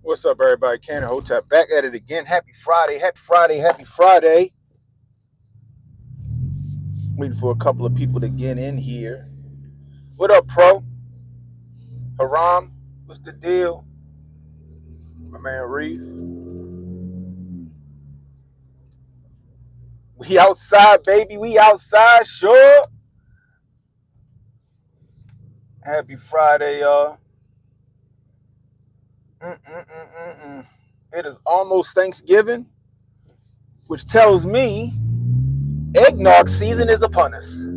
What's up, everybody? Cannon Hotep back at it again. Happy Friday, happy Friday, happy Friday. Waiting for a couple of people to get in here. What up, Pro? Haram? What's the deal? My man Reef. We outside, baby. We outside, sure. Happy Friday, y'all. Mm-mm-mm-mm-mm. It is almost Thanksgiving, which tells me eggnog season is upon us.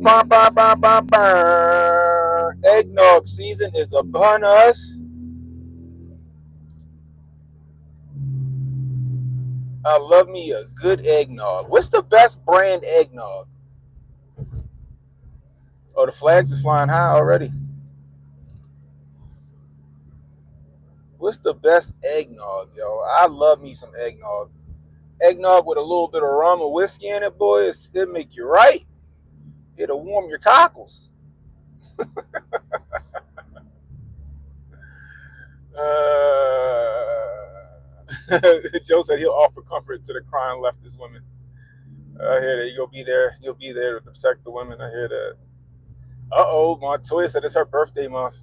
Bah, bah, bah, bah, bah. Eggnog season is upon us. I love me a good eggnog. What's the best brand eggnog? Oh, the flags is flying high already. What's the best eggnog, yo? I love me some eggnog. Eggnog with a little bit of rum or whiskey in it, boy, it'll make you right. It'll warm your cockles. Joe said he'll offer comfort to the crying leftist women. I hear that. You'll be there. You'll be there to protect the women. I hear that. Uh-oh, Montoya said it's her birthday month.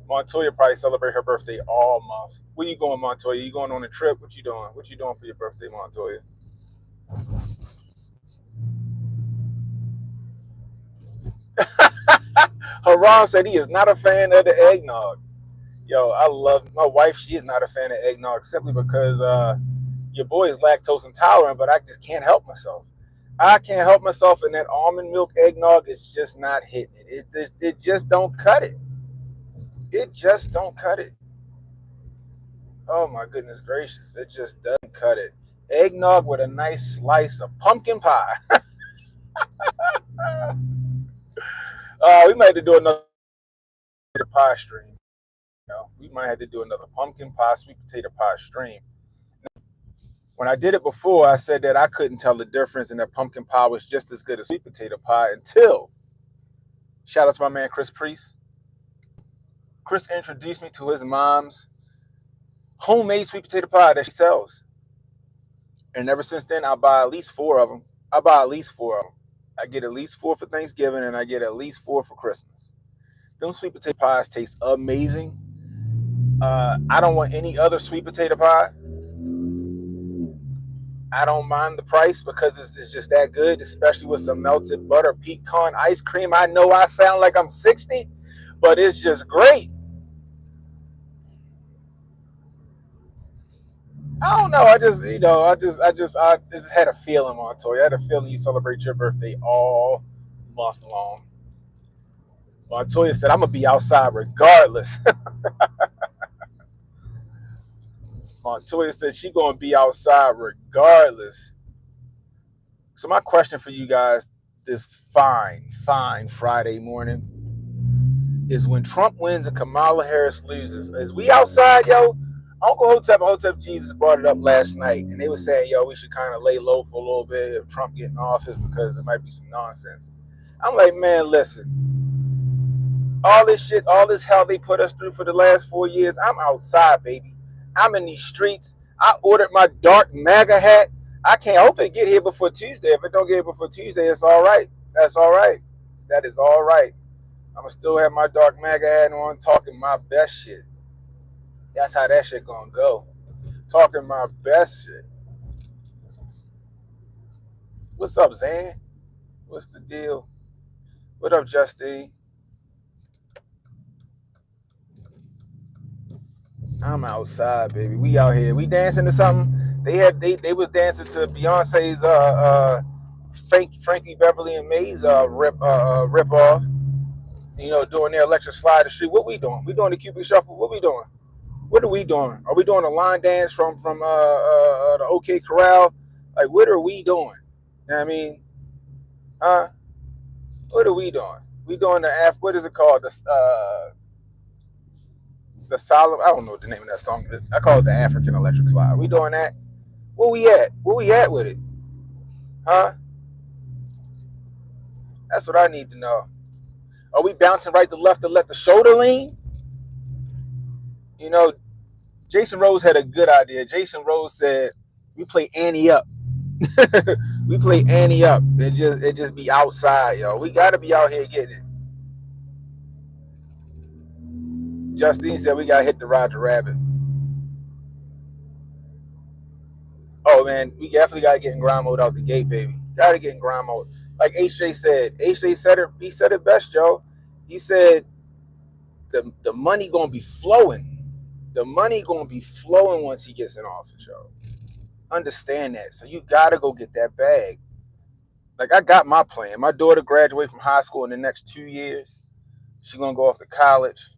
Montoya probably celebrate her birthday all month. Where you going, Montoya? You going on a trip? What you doing? What you doing for your birthday, Montoya? Haram said he is not a fan of the eggnog. Yo, I love my wife. She is not a fan of eggnog simply because your boy is lactose intolerant, but I just can't help myself. I can't help myself, and that almond milk eggnog is just not hitting it. It just don't cut it. It just don't cut it. Oh my goodness gracious! It just doesn't cut it. Eggnog with a nice slice of pumpkin pie. We might have to do another pie stream. You know, we might have to do another pumpkin pie, sweet potato pie stream. When I did it before, I said that I couldn't tell the difference and that pumpkin pie was just as good as sweet potato pie until, shout out to my man Chris Priest. Chris introduced me to his mom's homemade sweet potato pie that she sells. And ever since then, I buy at least 4 of them. I buy at least 4 of them. I get at least 4 for Thanksgiving and I get at least 4 for Christmas. Them sweet potato pies taste amazing. I don't want any other sweet potato pie. I don't mind the price because it's just that good, especially with some melted butter, pecan ice cream. I know I sound like I'm 60, but it's just great. I don't know. I just had a feeling, Montoya. I had a feeling you celebrate your birthday all month long. Montoya said, "I'm gonna be outside regardless." Montoya said she gonna be outside regardless. So my question for you guys this fine Friday morning is: when Trump wins and Kamala Harris loses, is we outside, yo? Uncle Hotep and Hotep Jesus brought it up last night, and they were saying, yo, we should kind of lay low for a little bit if Trump get in office because it might be some nonsense. I'm like, man, listen, all this shit, all this hell they put us through for the last 4 years, I'm outside, baby. I'm in these streets. I ordered my dark MAGA hat. I can't hope it get here before Tuesday. If it don't get here before Tuesday, it's all right. That's all right. That is all right. I'm gonna still have my dark MAGA hat on, talking my best shit. That's how that shit gonna go. Talking my best shit. What's up, Zan? What's the deal? What up, Justine? I'm outside, baby. We out here. We dancing to something. They was dancing to Beyonce's Frankie Beverly and Mays rip off. You know, doing their electric slide the street. What we doing? We doing the Cupid shuffle. What we doing? What are we doing? Are we doing a line dance from the OK Corral? Like, what are we doing? You know what I mean? Uh, what are we doing? We doing what is it called? The solemn. I don't know what the name of that song is. I call it the African Electric Slide. We doing that? Where we at? Where we at with it? Huh? That's what I need to know. Are we bouncing right to left to let the shoulder lean? You know, Jason Rose had a good idea. Jason Rose said, "We play Annie up. We play Annie up. It just be outside, yo. We gotta be out here getting it." Justine said we gotta hit the Roger Rabbit. Oh man, we definitely gotta get in grind mode out the gate, baby. Gotta get in grind mode. Like HJ said, HJ said it. He said it best, Joe. He said the money gonna be flowing. The money gonna be flowing once he gets in office, yo. Understand that. So you gotta go get that bag. Like I got my plan. My daughter graduates from high school in the next 2 years. She's gonna go off to college.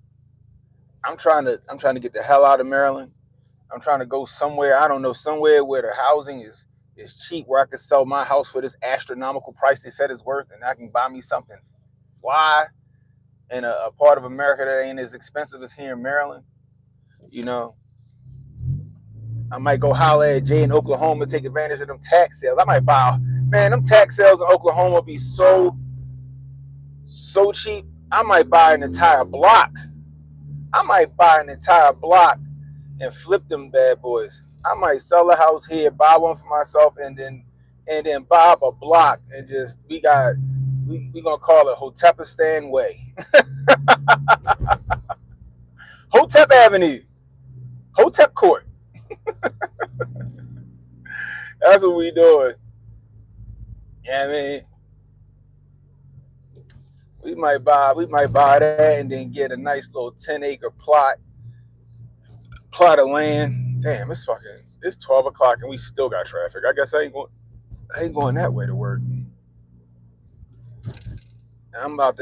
I'm trying to get the hell out of Maryland. I'm trying to go somewhere, I don't know, somewhere where the housing is cheap, where I could sell my house for this astronomical price they said it's worth, and I can buy me something fly in a part of America that ain't as expensive as here in Maryland. You know, I might go holler at Jay in Oklahoma, take advantage of them tax sales. I might buy, man, them tax sales in Oklahoma be so cheap. I might buy an entire block. I might buy an entire block and flip them bad boys. I might sell a house here, buy one for myself, and then buy up a block and just we gonna call it Hotepistan Way, Hotep Avenue, Hotep Court. That's what we doing. Yeah, I mean, we might buy that and then get a nice little 10-acre plot of land. Damn, it's 12 o'clock and we still got traffic. I guess I ain't going that way to work.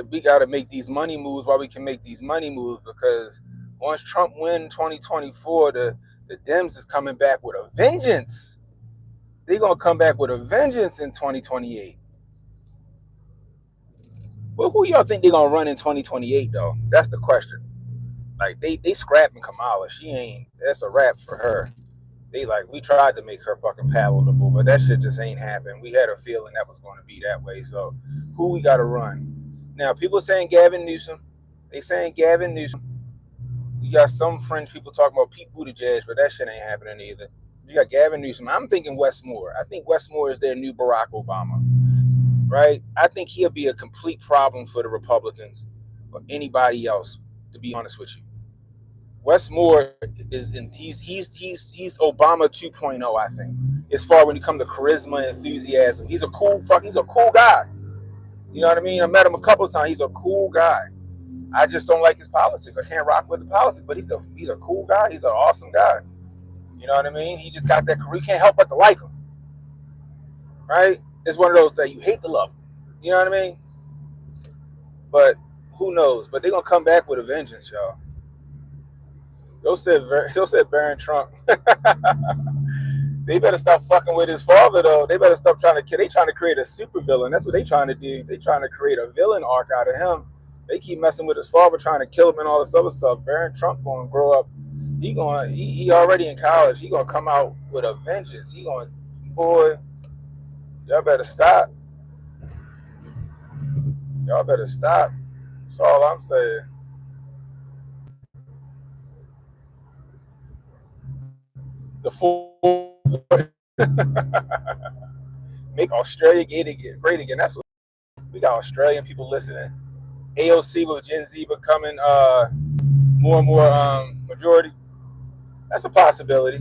We got to make these money moves while we can make these money moves, because once Trump win 2024, the Dems is coming back with a vengeance. They're going to come back with a vengeance in 2028. Well, who y'all think they're going to run in 2028, though? That's the question. Like, they scrapping Kamala. That's a wrap for her. We tried to make her fucking palatable, but that shit just ain't happened. We had a feeling that was going to be that way. So who we got to run? Now, people saying Gavin Newsom. They saying Gavin Newsom. You got some French people talking about Pete Buttigieg, but that shit ain't happening either. You got Gavin Newsom. I'm thinking Wes Moore. I think Wes Moore is their new Barack Obama, right? I think he'll be a complete problem for the Republicans or anybody else, to be honest with you. Wes Moore he's Obama 2.0, I think. As far when you come to charisma and enthusiasm, he's a cool guy. You know what I mean? I met him a couple of times. He's a cool guy. I just don't like his politics. I can't rock with the politics, but he's a cool guy. He's an awesome guy. You know what I mean? He just got that career. You can't help but to like him, right? It's one of those that you hate to love him. You know what I mean? But who knows? But they're gonna come back with a vengeance, y'all. He'll said Barron Trump. They better stop fucking with his father, though. They better stop trying to create a super villain. That's what they trying to do. They trying to create a villain arc out of him. They keep messing with his father, trying to kill him and all this other stuff. Barron Trump gonna grow up. He already in college. He gonna come out with a vengeance. Boy, y'all better stop. Y'all better stop. That's all I'm saying. The full make Australia great again. That's what we got. Australian people listening. AOC with Gen Z becoming more and more majority. That's a possibility.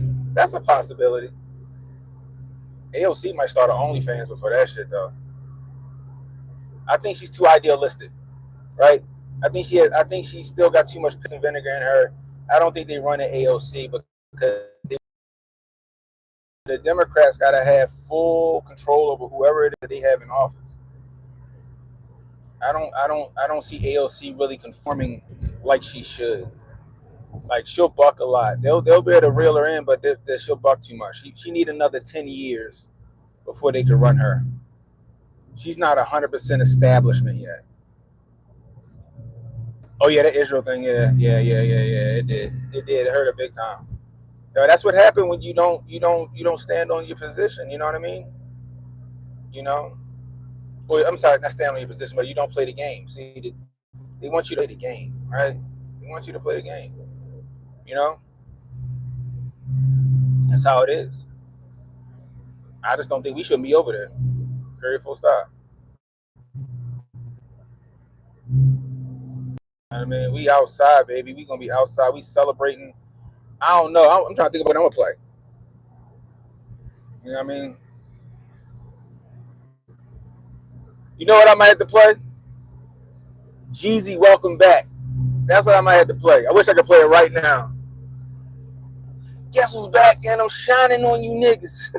AOC might start her OnlyFans before that shit, though. I think she's too idealistic, right? I think she still got too much piss and vinegar in her. I don't think they run an AOC because the Democrats got to have full control over whoever it is they have in office. I don't see AOC really conforming like she should. Like, she'll buck a lot. They'll be able to reel her in, but she'll buck too much. She need another 10 years before they can run her. She's not 100% establishment yet. Oh yeah, the Israel thing. Yeah. It did. It hurt her big time. That's what happened when you don't stand on your position. You know what I mean? You know. Well, I'm sorry, not stand on your position, but you don't play the game. See, they want you to play the game, right? They want you to play the game. You know. That's how it is. I just don't think we shouldn't be over there. Period. Full stop. I mean, we outside, baby. We gonna be outside. We celebrating. I don't know. I'm trying to think of what I'm gonna play. You know what I mean? You know what I might have to play? Jeezy, welcome back. That's what I might have to play. I wish I could play it right now. Guess who's back and I'm shining on you niggas.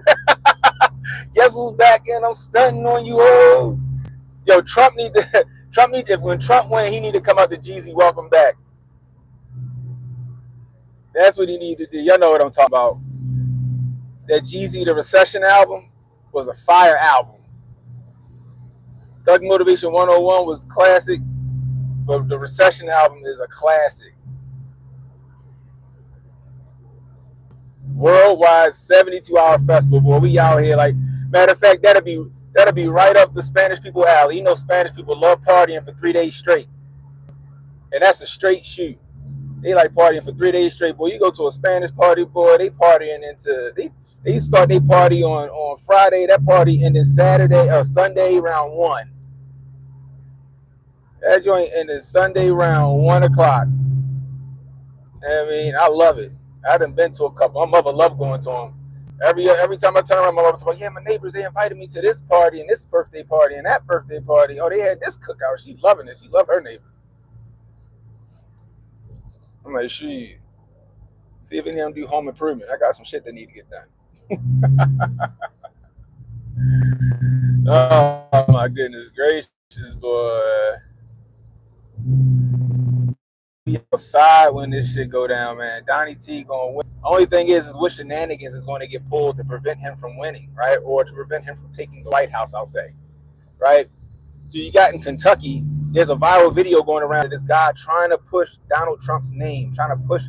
Guess who's back and I'm stunting on you hoes. Yo, Trump need to. Trump need to, when Trump win, he need to come out to Jeezy, welcome back. That's what he need to do. Y'all know what I'm talking about. That Jeezy the Recession album was a fire album. Thug Motivation 101 was classic, but the Recession album is a classic. Worldwide 72-hour festival, boy. We out here like, matter of fact, that'll be right up the Spanish people alley. You know, Spanish people love partying for 3 days straight, and that's a straight shoot. They like partying for 3 days straight, boy. You go to a Spanish party, boy. They partying into they start their party on Friday. That party ended Saturday or Sunday around 1. That joint ended Sunday around 1 o'clock. I mean, I love it. I haven't been to a couple. My mother loved going to them. Every time I turn around, my mother's like, yeah, my neighbors, they invited me to this party and this birthday party and that birthday party. Oh, they had this cookout. She loving it. She loved her neighbors. I'm like, see if any of them do home improvement. I got some shit that need to get done. Oh my goodness gracious, boy. Be outside when this shit go down, man. Donnie T gonna win. Only thing is what shenanigans is going to get pulled to prevent him from winning, right? Or to prevent him from taking the White House, I'll say, right? So you got in Kentucky, there's a viral video going around of this guy trying to push Donald Trump's name, trying to push.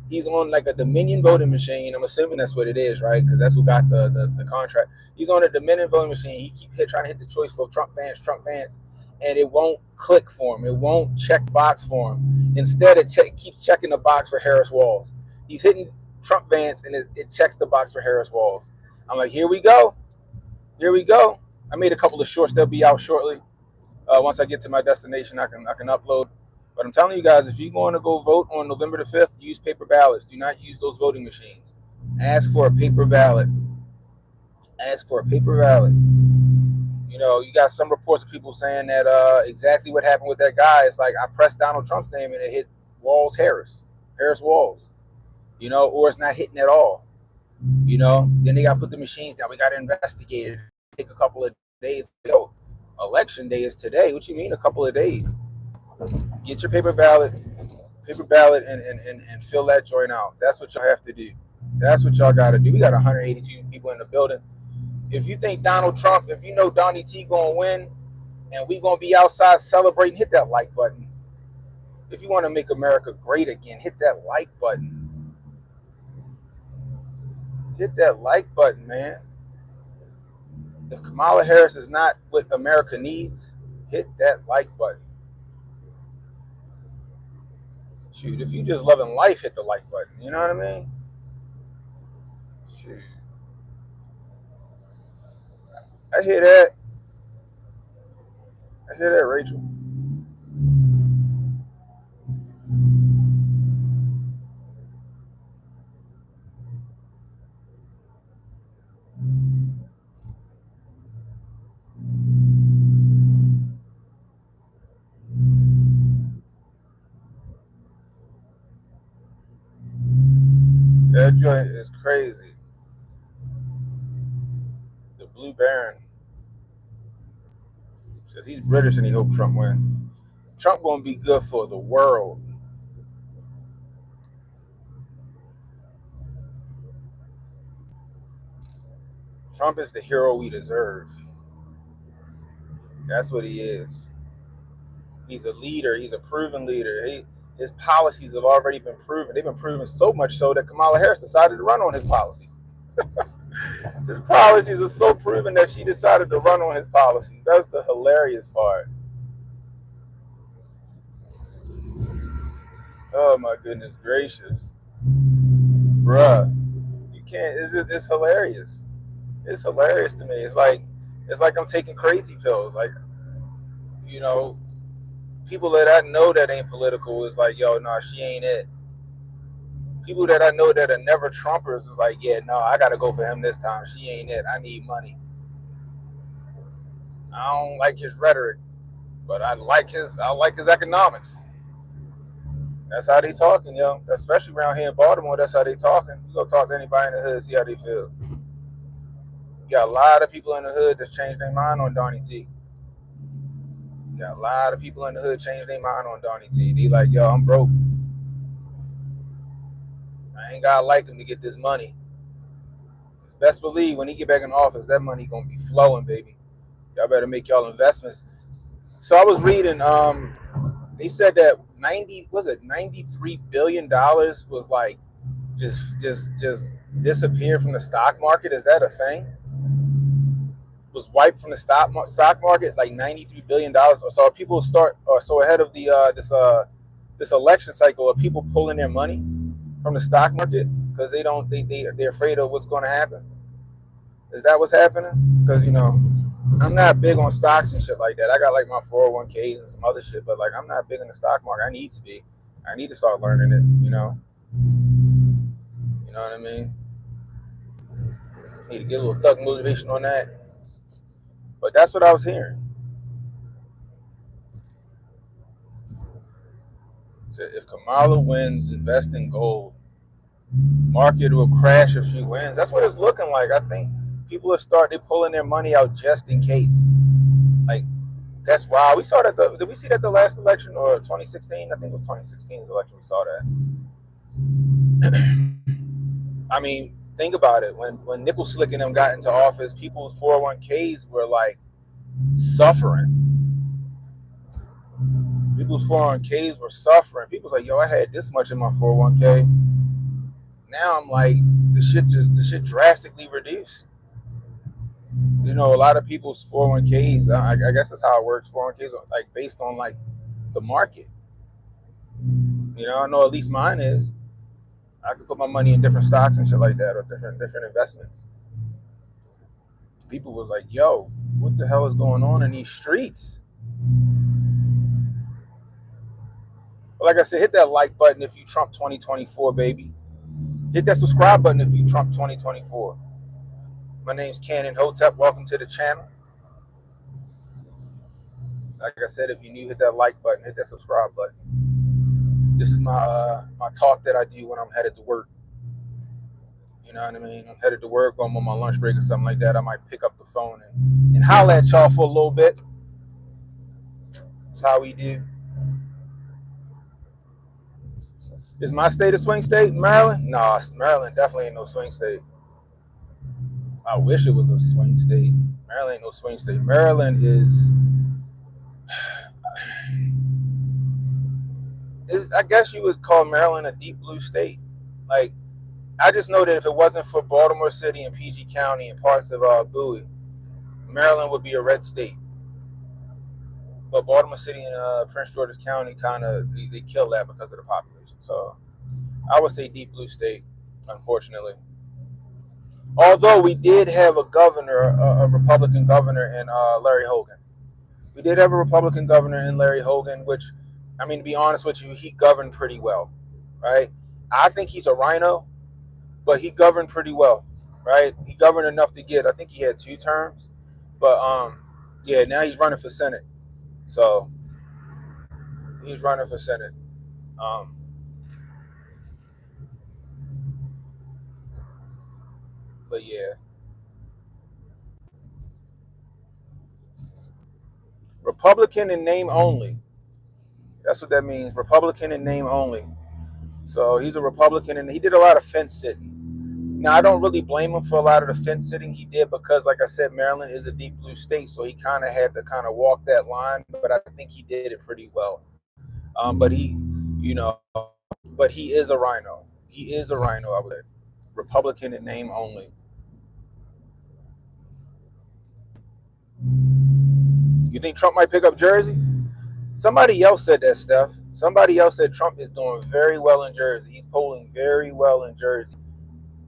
He's on like a Dominion voting machine. I'm assuming that's what it is, right? Because that's who got the contract. He's on a Dominion voting machine. He keeps trying to hit the choice for Trump Vance, and it won't click for him. It won't check box for him. Instead, it keeps checking the box for Harris Walls. He's hitting Trump Vance, and it checks the box for Harris Walls. I'm like, here we go. Here we go. I made a couple of shorts. They'll be out shortly. Once I get to my destination, I can upload. But I'm telling you guys, if you're going to go vote on November the 5th, use paper ballots. Do not use those voting machines. Ask for a paper ballot. Ask for a paper ballot. You know, you got some reports of people saying that exactly what happened with that guy. It's like I pressed Donald Trump's name and it hit Harris Walls. You know, or it's not hitting at all. You know, then they got to put the machines down. We got to investigate it. Take a couple of days. Yo, election day is today. What you mean a couple of days? Get your paper ballot and fill that joint out. That's what y'all have to do. That's what y'all got to do. We got 182 people in the building. If you think Donald Trump, if you know Donnie T gonna win and we gonna be outside celebrating, hit that like button. If you want to make America great again, hit that like button. Hit that like button, man. If Kamala Harris is not what America needs, hit that like button. Shoot, if you just loving life, hit the like button. You know what I mean? Shoot. I hear that. I hear that, Rachel. That joint is crazy. The Blue Baron says he's British and he hopes Trump win. Trump gonna be good for the world. Trump is the hero we deserve. That's what he is. He's a leader. He's a proven leader. His policies have already been proven. They've been proven so much so that Kamala Harris decided to run on his policies. His policies are so proven that she decided to run on his policies. That's the hilarious part. Oh my goodness gracious. Bruh. can't. It's hilarious. It's hilarious to me. It's like I'm taking crazy pills. Like, you know, people that I know that ain't political is like, yo, nah, she ain't it. People that I know that are never Trumpers is like, yeah, no, I gotta go for him this time. She ain't it. I need money. I don't like his rhetoric, but I like his economics. That's how they talking, yo. Especially around here in Baltimore, that's how they talking. You go talk to anybody in the hood, see how they feel. You got a lot of people in the hood that's changed their mind on Donnie T. You got a lot of people in the hood change their mind on Donnie T. They like, yo, I'm broke. I ain't gotta like him to get this money. Best believe when he get back in office, that money gonna be flowing, baby. Y'all better make y'all investments. So I was reading, they said that $93 billion was like just disappeared from the stock market. Is that a thing? Was wiped from the stock market, like $93 billion. So people so ahead of the this election cycle, are people pulling their money from the stock market because they're afraid of what's going to happen? Is that what's happening? Because I'm not big on stocks and shit like that. I got like my 401ks and some other shit, but like I'm not big in the stock market. I need to be. I need to start learning it. You know what I mean? Need to get a little thug motivation on that. But that's what I was hearing. So if Kamala wins, invest in gold. Market will crash if she wins. That's what it's looking like. I think people are pulling their money out just in case. Like, that's wild. We saw that. Did we see that the last election or 2016? I think it was 2016's election. We saw that. I mean, think about it. When Nickel Slick and them got into office, people's 401ks were like suffering. People's 401ks were suffering. People's like, yo, I had this much in my 401k. Now I'm like, the shit drastically reduced. A lot of people's 401ks, I guess that's how it works. 401ks are like based on like the market. I know at least mine is. I could put my money in different stocks and shit like that, or different investments. People was like, yo, what the hell is going on in these streets? But like I said, hit that like button if you Trump 2024, baby. Hit that subscribe button if you Trump 2024. My name's Cannon Hotep. Welcome to the channel. Like I said, if you're new, hit that like button, hit that subscribe button. This is my talk that I do when I'm headed to work. You know what I mean? I'm headed to work, or I'm on my lunch break or something like that. I might pick up the phone and holler at y'all for a little bit. That's how we do. Is my state a swing state? Maryland? Nah, Maryland definitely ain't no swing state. I wish it was a swing state. Maryland ain't no swing state. Maryland is I guess you would call Maryland a deep blue state. Like, I just know that if it wasn't for Baltimore City and PG County and parts of Bowie, Maryland would be a red state. But Baltimore City and Prince George's County they kill that because of the population. So I would say deep blue state, unfortunately. Although we did have a Republican governor in Larry Hogan. We did have a Republican governor in Larry Hogan, which, I mean, to be honest with you, he governed pretty well, right? I think he's a rhino, but he governed pretty well, right? He governed enough to I think he had 2 terms, but yeah, now he's running for Senate. So he's running for Senate. But yeah. Republican in name only. That's what that means. Republican in name only. So he's a Republican, and he did a lot of fence sitting. Now, I don't really blame him for a lot of the fence sitting he did because, like I said, Maryland is a deep blue state, so he kind of had to walk that line, but I think he did it pretty well. But he is a rhino. He is a rhino, I would say. Republican in name only. You think Trump might pick up Jersey? Somebody else said that, Steph. Somebody else said Trump is doing very well in Jersey. He's polling very well in Jersey.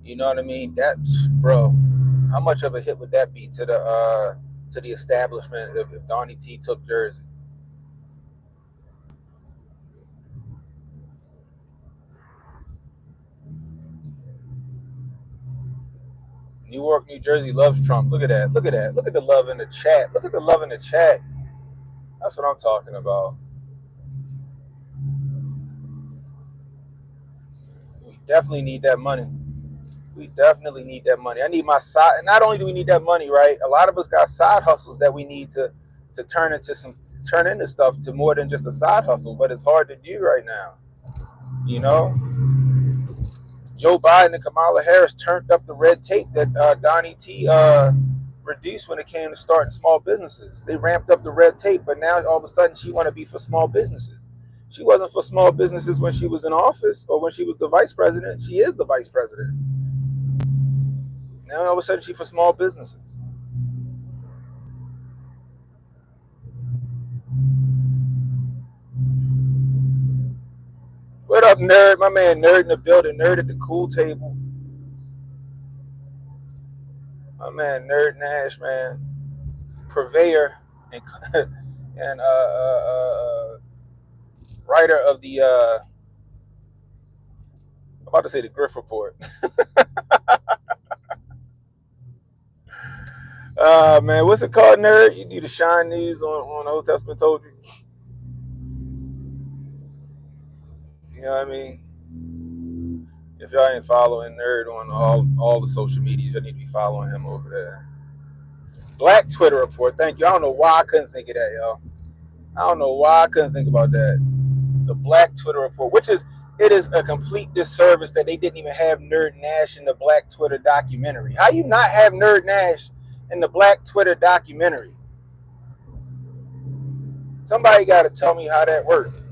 You know what I mean? That's, bro. How much of a hit would that be to the establishment if Donnie T took Jersey? New York, New Jersey loves Trump. Look at that. Look at that. Look at the love in the chat. Look at the love in the chat. That's what I'm talking about. We definitely need that money. We definitely need that money. I need my side. And not only do we need that money, right? A lot of us got side hustles that we need to turn into stuff to more than just a side hustle. But it's hard to do right now. You know, Joe Biden and Kamala Harris turned up the red tape that Donnie T reduced when it came to starting small businesses. They ramped up the red tape, but now all of a sudden she want to be for small businesses. She wasn't for small businesses when she was in office or when she was the vice president. She is the vice president. Now all of a sudden she's for small businesses. What up, nerd? My man, nerd in the building. Nerd at the cool table. My man, nerd Nash, man, purveyor and and writer of the I'm about to say the Griff Report. Man, what's it called, nerd? You do the Shine News on Old Testament told you. You know what I mean? If y'all ain't following nerd on all the social medias, you need to be following him over there. Black Twitter Report. Thank you. I don't know why I couldn't think of that, y'all. I don't know why I couldn't think about that. The Black Twitter Report, which is it is a complete disservice that they didn't even have Nerd Nash in the Black Twitter documentary. How you not have Nerd Nash in the Black Twitter documentary? Somebody got to tell me how that worked.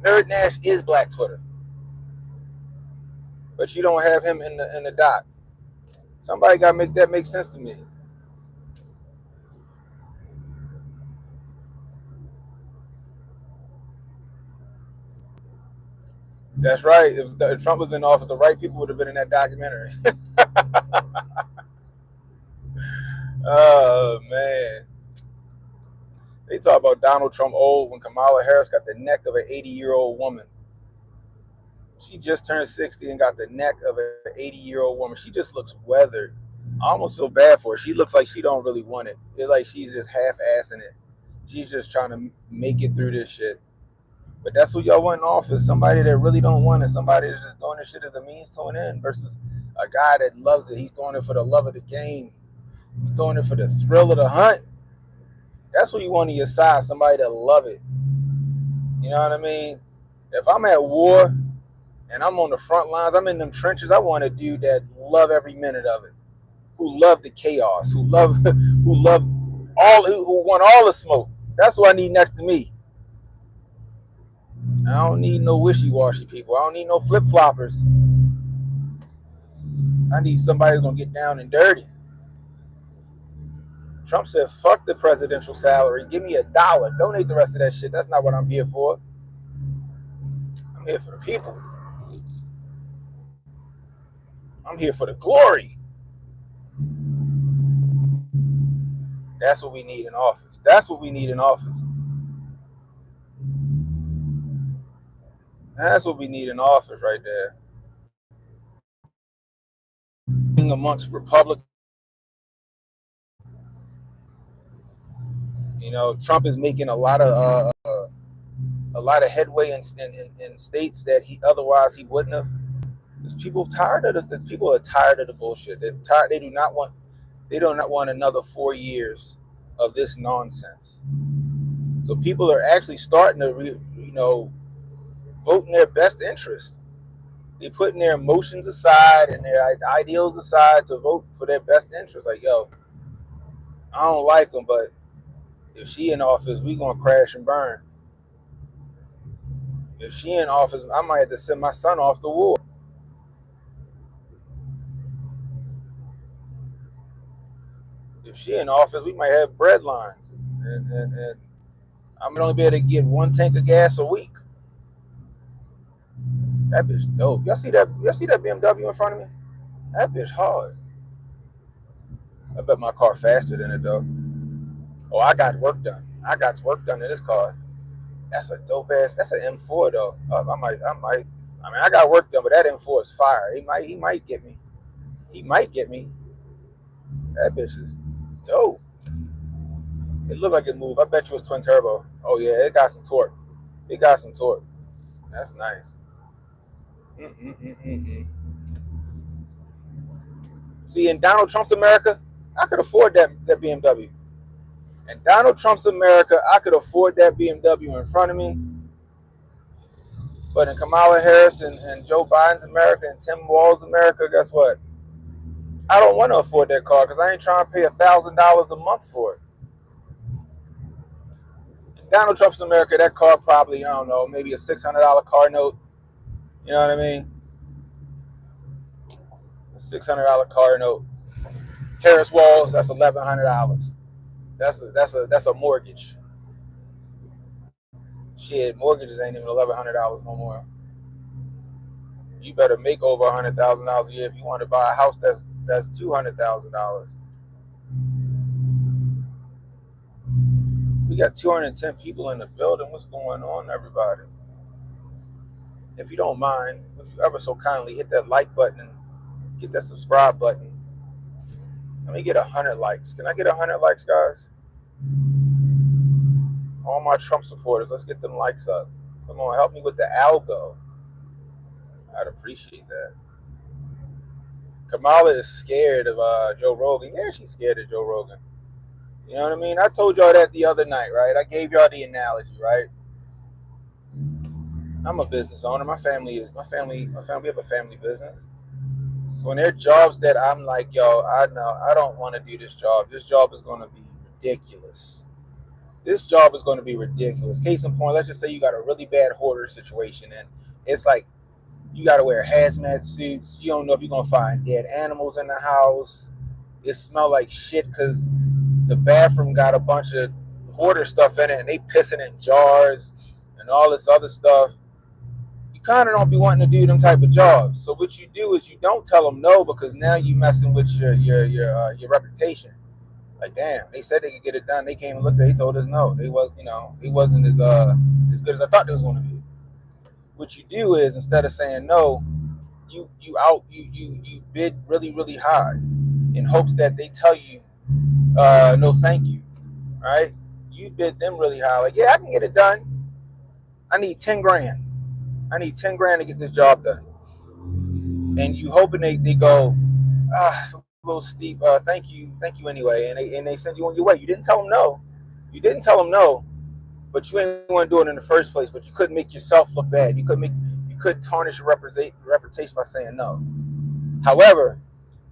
Nerd Nash is Black Twitter, but you don't have him in the doc. Somebody got to make that make sense to me. That's right. If Trump was in office, the right people would have been in that documentary. Oh man. They talk about Donald Trump old when Kamala Harris got the neck of an 80-year-old woman. She just turned 60 and got the neck of an 80-year-old woman. She just looks weathered. I almost feel bad for her. She looks like she don't really want it. It's like she's just half-assing it. She's just trying to make it through this shit. But that's what y'all want in office. Somebody that really don't want it. Somebody that's just doing this shit as a means to an end versus a guy that loves it. He's doing it for the love of the game. He's doing it for the thrill of the hunt. That's what you want on your side. Somebody that love it. You know what I mean? If I'm at war and I'm on the front lines, I'm in them trenches, I want a dude that love every minute of it. Who love the chaos. Who love who want all the smoke. That's what I need next to me. I don't need no wishy-washy people. I don't need no flip-floppers. I need somebody who's gonna get down and dirty. Trump said, fuck the presidential salary. Give me $1. Donate the rest of that shit. That's not what I'm here for. I'm here for the people. I'm here for the glory. That's what we need in office. That's what we need in office. That's what we need in office right there. Amongst Republicans, you know, Trump is making a lot of headway in states that he otherwise he wouldn't have. People tired of the people are tired of the bullshit. They're tired. They do not want another 4 years of this nonsense. So people are actually starting to vote in their best interest. They putting their emotions aside and their ideals aside to vote for their best interest. Like, yo, I don't like them, but if she in office, we gonna crash and burn. If she in office, I might have to send my son off to war. If she in office, we might have bread lines, and I'm gonna only be able to get 1 tank of gas a week. That bitch dope. Y'all see that? Y'all see that BMW in front of me? That bitch hard. I bet my car faster than it though. Oh, I got work done. I got work done in this car. That's a dope ass. That's an M4 though. I might. I mean, I got work done, but that M4 is fire. He might get me. He might get me. That bitch is dope. It looked like it moved. I bet you it was twin turbo. Oh yeah, it got some torque. It got some torque. That's nice. Mm-mm-mm-mm-mm. See, in Donald Trump's America, I could afford that BMW. In Donald Trump's America, I could afford that BMW in front of me. But in Kamala Harris and Joe Biden's America and Tim Walz's America, guess what? I don't want to afford that car because I ain't trying to pay $1,000 a month for it. In Donald Trump's America, that car probably, I don't know, maybe a $600 car note. You know what I mean? A $600 car note. Harris Walls, that's $1,100. That's a mortgage. Shit, mortgages ain't even $1,100 no more. You better make over $100,000 a year if you want to buy a house that's $200,000. We got 210 people in the building. What's going on, everybody? If you don't mind, would you ever so kindly hit that like button and get that subscribe button? Let me get 100 likes. Can I get 100 likes, guys? All my Trump supporters, let's get them likes up. Come on, help me with the algo. I'd appreciate that. Kamala is scared of Joe Rogan. Yeah, she's scared of Joe Rogan. You know what I mean? I told y'all that the other night, right? I gave y'all the analogy, right? I'm a business owner. My family have a family business. So when there are jobs that I'm like, yo, I know I don't want to do this job. This job is going to be ridiculous. This job is going to be ridiculous. Case in point, let's just say you got a really bad hoarder situation, and it's like you got to wear hazmat suits. You don't know if you're going to find dead animals in the house. It smells like shit because the bathroom got a bunch of hoarder stuff in it, and they pissing in jars and all this other stuff. You kind of don't be wanting to do them type of jobs. So what you do is you don't tell them no because now you messing with your reputation. Like, damn, they said they could get it done. They came and looked at it. They told us no. It wasn't as good as I thought it was going to be. What you do is instead of saying no, you bid really, really high in hopes that they tell you no thank you. Right? You bid them really high. Like, yeah, I can get it done. I need 10 grand. I need 10 grand to get this job done. And you hoping they go, it's a little steep. Thank you anyway. And they send you on your way. You didn't tell them no. You didn't tell them no, but you ain't want to do it in the first place. But you couldn't make yourself look bad. You could tarnish your reputation by saying no. However,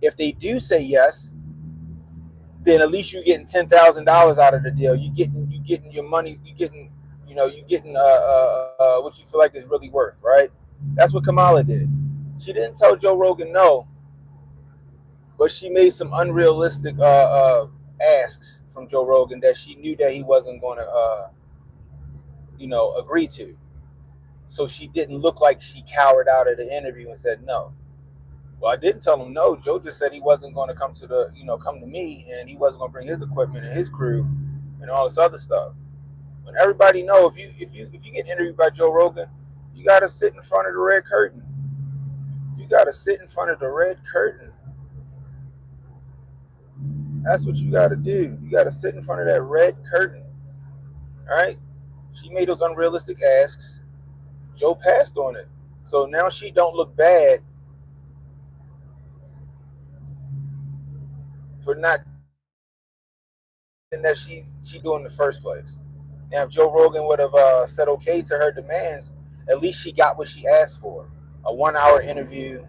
if they do say yes, then at least you're getting $10,000 out of the deal. You getting your money. You getting what you feel like is really worth, right? That's what Kamala did. She didn't tell Joe Rogan no, but she made some unrealistic asks from Joe Rogan that she knew that he wasn't going to, agree to. So she didn't look like she cowered out of the interview and said no. Well, I didn't tell him no. Joe just said he wasn't going to come to me, and he wasn't going to bring his equipment and his crew and all this other stuff. When everybody know, if you get interviewed by Joe Rogan, you got to sit in front of the red curtain. You got to sit in front of the red curtain. That's what you got to do. You got to sit in front of that red curtain. All right? She made those unrealistic asks. Joe passed on it. So now she don't look bad for not that she doing in the first place. Now, if Joe Rogan would have said okay to her demands, at least she got what she asked for. A 1 hour interview.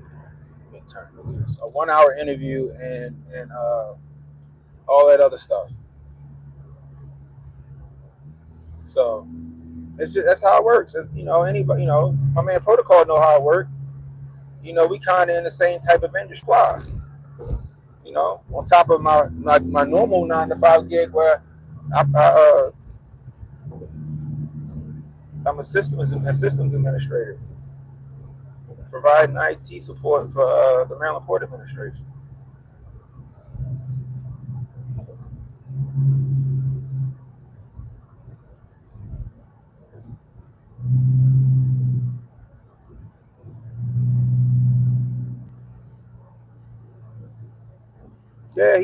Let me turn. Look at this. A 1 hour interview and all that other stuff. So that's how it works. Anybody, my man Protocol know how it works. We kind of in the same type of industry. On top of my normal 9 to 5 gig where I'm a systems administrator. providing IT support for the Maryland Port Administration. Yeah,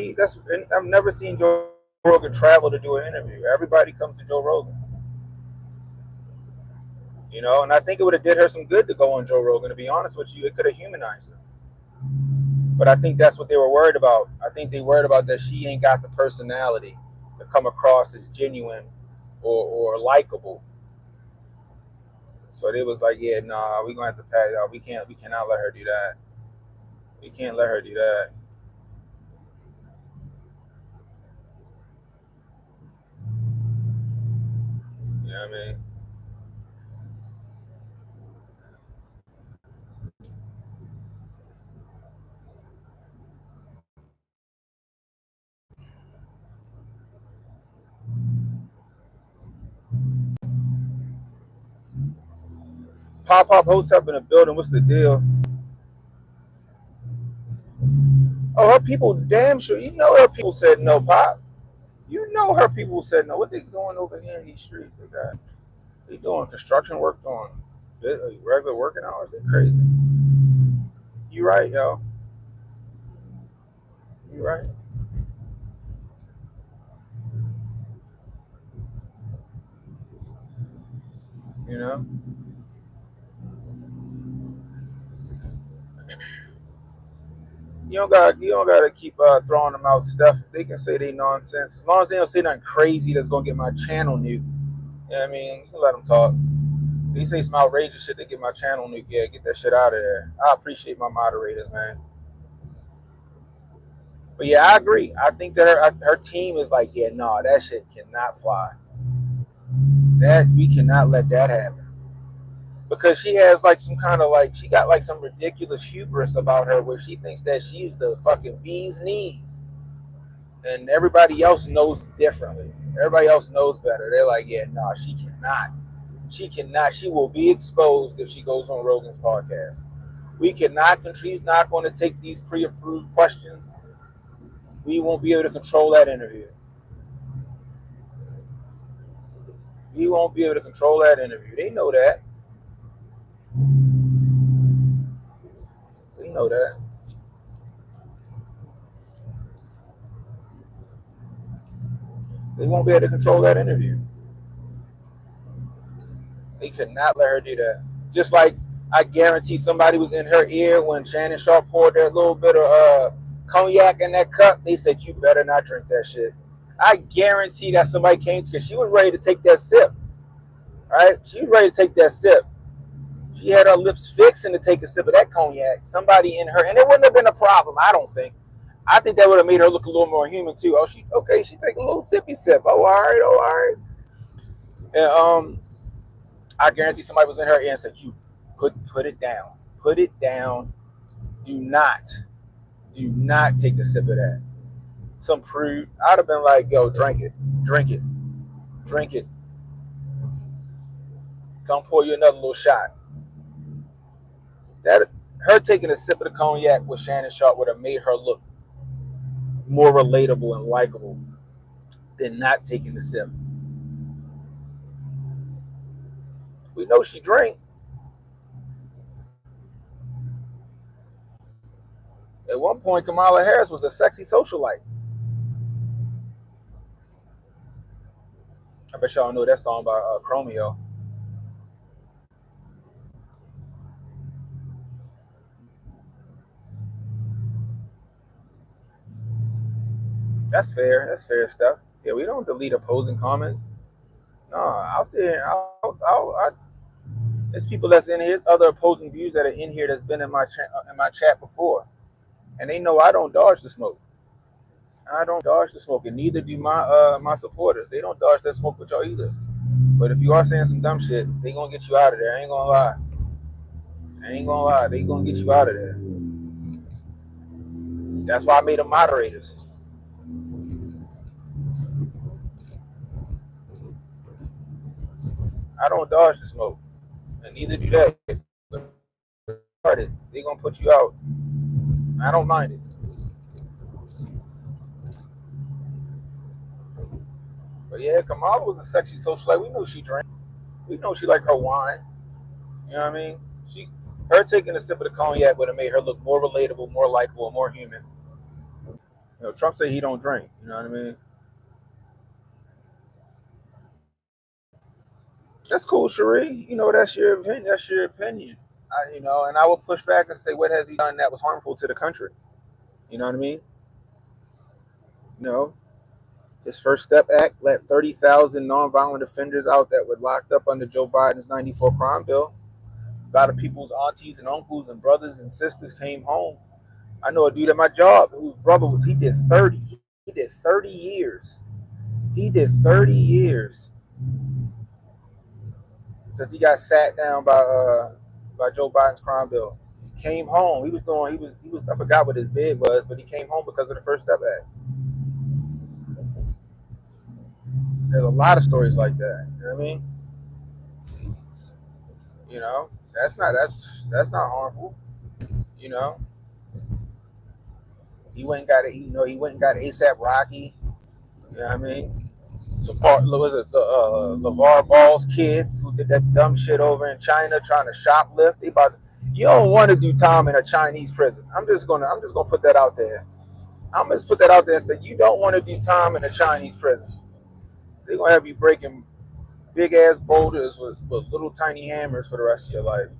I've never seen Joe Rogan travel to do an interview. Everybody comes to Joe Rogan, and I think it would have did her some good to go on Joe Rogan. To be honest with you, it could have humanized her. But I think that's what they were worried about. I think they worried about that she ain't got the personality to come across as genuine or likable. So they was like, yeah, nah, we gonna have to pass. We cannot let her do that. We can't let her do that. You know what I mean? Pop Pop Hotep in the building. What's the deal? Oh, her people damn sure. You know her people said no, Pop. You know her people said no. What they doing over here in these streets? They doing construction work, doing regular working hours. They crazy. You right, yo. You right. You know. You don't gotta keep throwing them out stuff. They can say they nonsense as long as they don't say nothing crazy that's gonna get my channel nuked. You know what I mean? You can let them talk. They say some outrageous shit to get my channel nuked. Yeah, get that shit out of there. I appreciate my moderators, man. But yeah, I agree. I think that her team is like, yeah, no, that shit cannot fly. That we cannot let that happen because she has like some kind of like she got like some ridiculous hubris about her where she thinks that she's the fucking bee's knees, and everybody else knows differently. Everybody else knows better. They're like, yeah, no, she cannot. She cannot. She will be exposed if she goes on Rogan's podcast. We cannot. She's not going to take these pre-approved questions. We won't be able to control that interview. We won't be able to control that interview. They know that. We know that. They won't be able to control that interview. They could not let her do that. Just like I guarantee somebody was in her ear when Shannon Sharp poured that little bit of cognac in that cup. They said, you better not drink that shit. I guarantee that somebody came to because she was ready to take that sip. Right? She was ready to take that sip. She had her lips fixing to take a sip of that cognac. Somebody in her, and it wouldn't have been a problem, I don't think. I think that would have made her look a little more human too. Oh, she okay? She take a little sippy sip. Oh, all right, oh, all right. And I guarantee somebody was in her ear and said, "You put it down, put it down. Do not take a sip of that." Some prude. I'd have been like, "Yo, drink it, drink it, drink it. Don't pour you another little shot." That her taking a sip of the cognac with Shannon Sharp would have made her look more relatable and likable than not taking the sip. We know she drank. At one point, Kamala Harris was a sexy socialite. I bet y'all know that song by Chromeo. That's fair. That's fair stuff. Yeah, we don't delete opposing comments. No, I'll say there's people that's in here. There's other opposing views that are in here that's been in my chat before, and they know I don't dodge the smoke. I don't dodge the smoke, and neither do my supporters. They don't dodge that smoke with y'all either. But if you are saying some dumb shit, they gonna get you out of there. I ain't gonna lie. I ain't gonna lie. They gonna get you out of there. That's why I made them moderators. I don't dodge the smoke, and neither do they. started. They're gonna put you out. I don't mind it. But yeah, Kamala was a sexy socialite. We knew she drank. We know she liked her wine. You know what I mean? Her taking a sip of the cognac would have made her look more relatable, more likable, more human. You know, Trump said he don't drink. You know what I mean? That's cool, Cherie. You know, that's your opinion. That's your opinion. And I will push back and say, what has he done that was harmful to the country? You know what I mean? You know, his First Step Act let 30,000 nonviolent offenders out that were locked up under Joe Biden's 94 crime bill. A lot of people's aunties and uncles and brothers and sisters came home. I know a dude at my job whose brother he did 30. He did 30 years. He did 30 years because he got sat down by Joe Biden's crime bill. Came home. He was I forgot what his bid was, but he came home because of the First Step Act. There's a lot of stories like that. You know what I mean? You know, that's not harmful. You know, he went and got it. He went and got ASAP Rocky. You know what I mean? Was it the LeVar Ball's kids who did that dumb shit over in China trying to shoplift? You don't want to do time in a Chinese prison. I'm just gonna put that out there. I'm just put that out there and say you don't want to do time in a Chinese prison. They're gonna have you breaking big ass boulders with little tiny hammers for the rest of your life.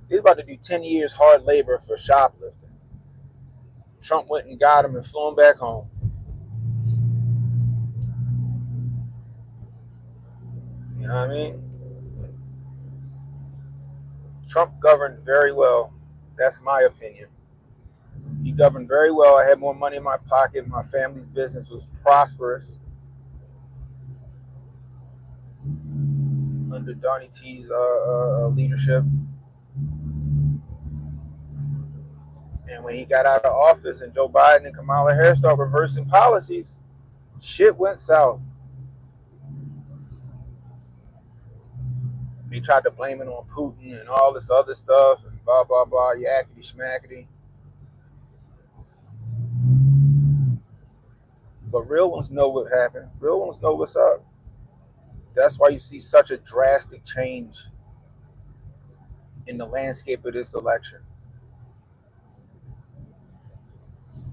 He's about to do 10 years hard labor for shoplifting. Trump went and got him and flew him back home. You know what I mean? Trump governed very well. That's my opinion. He governed very well. I had more money in my pocket. My family's business was prosperous under Donnie T's leadership. And when he got out of office and Joe Biden and Kamala Harris started reversing policies, shit went south. They tried to blame it on Putin and all this other stuff and blah, blah, blah, yakety schmackety. But real ones know what happened. Real ones know what's up. That's why you see such a drastic change in the landscape of this election.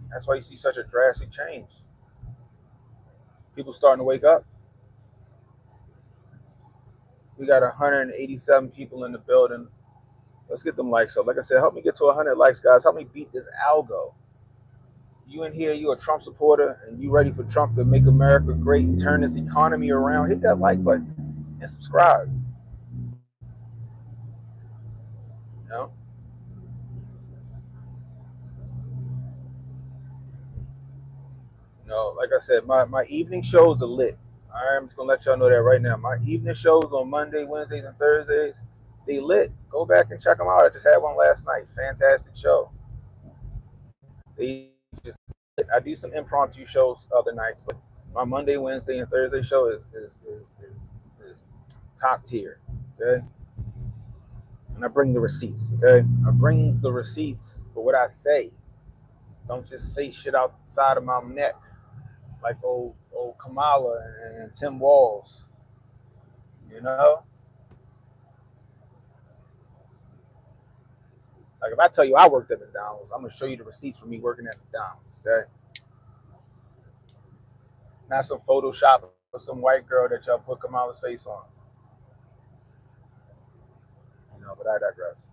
That's why you see such a drastic change. People starting to wake up. We got 187 people in the building. Let's get them likes up. Like I said, help me get to 100 likes, guys. Help me beat this algo. You in here, you a Trump supporter, and you ready for Trump to make America great and turn this economy around, hit that like button and subscribe. You know? Like I said, my evening shows are lit. I'm just going to let y'all know that right now. My evening shows on Monday, Wednesdays, and Thursdays, they lit. Go back and check them out. I just had one last night. Fantastic show. I do some impromptu shows other nights, but my Monday, Wednesday, and Thursday show is top tier. Okay, and I bring the receipts. Okay, I brings the receipts for what I say. Don't just say shit outside of my neck like old Kamala and Tim Walz. You know, like if I tell you I worked at McDonald's, I'm gonna show you the receipts for me working at McDonald's. Okay. Not some Photoshop of some white girl that y'all put Kamala's face on. But I digress.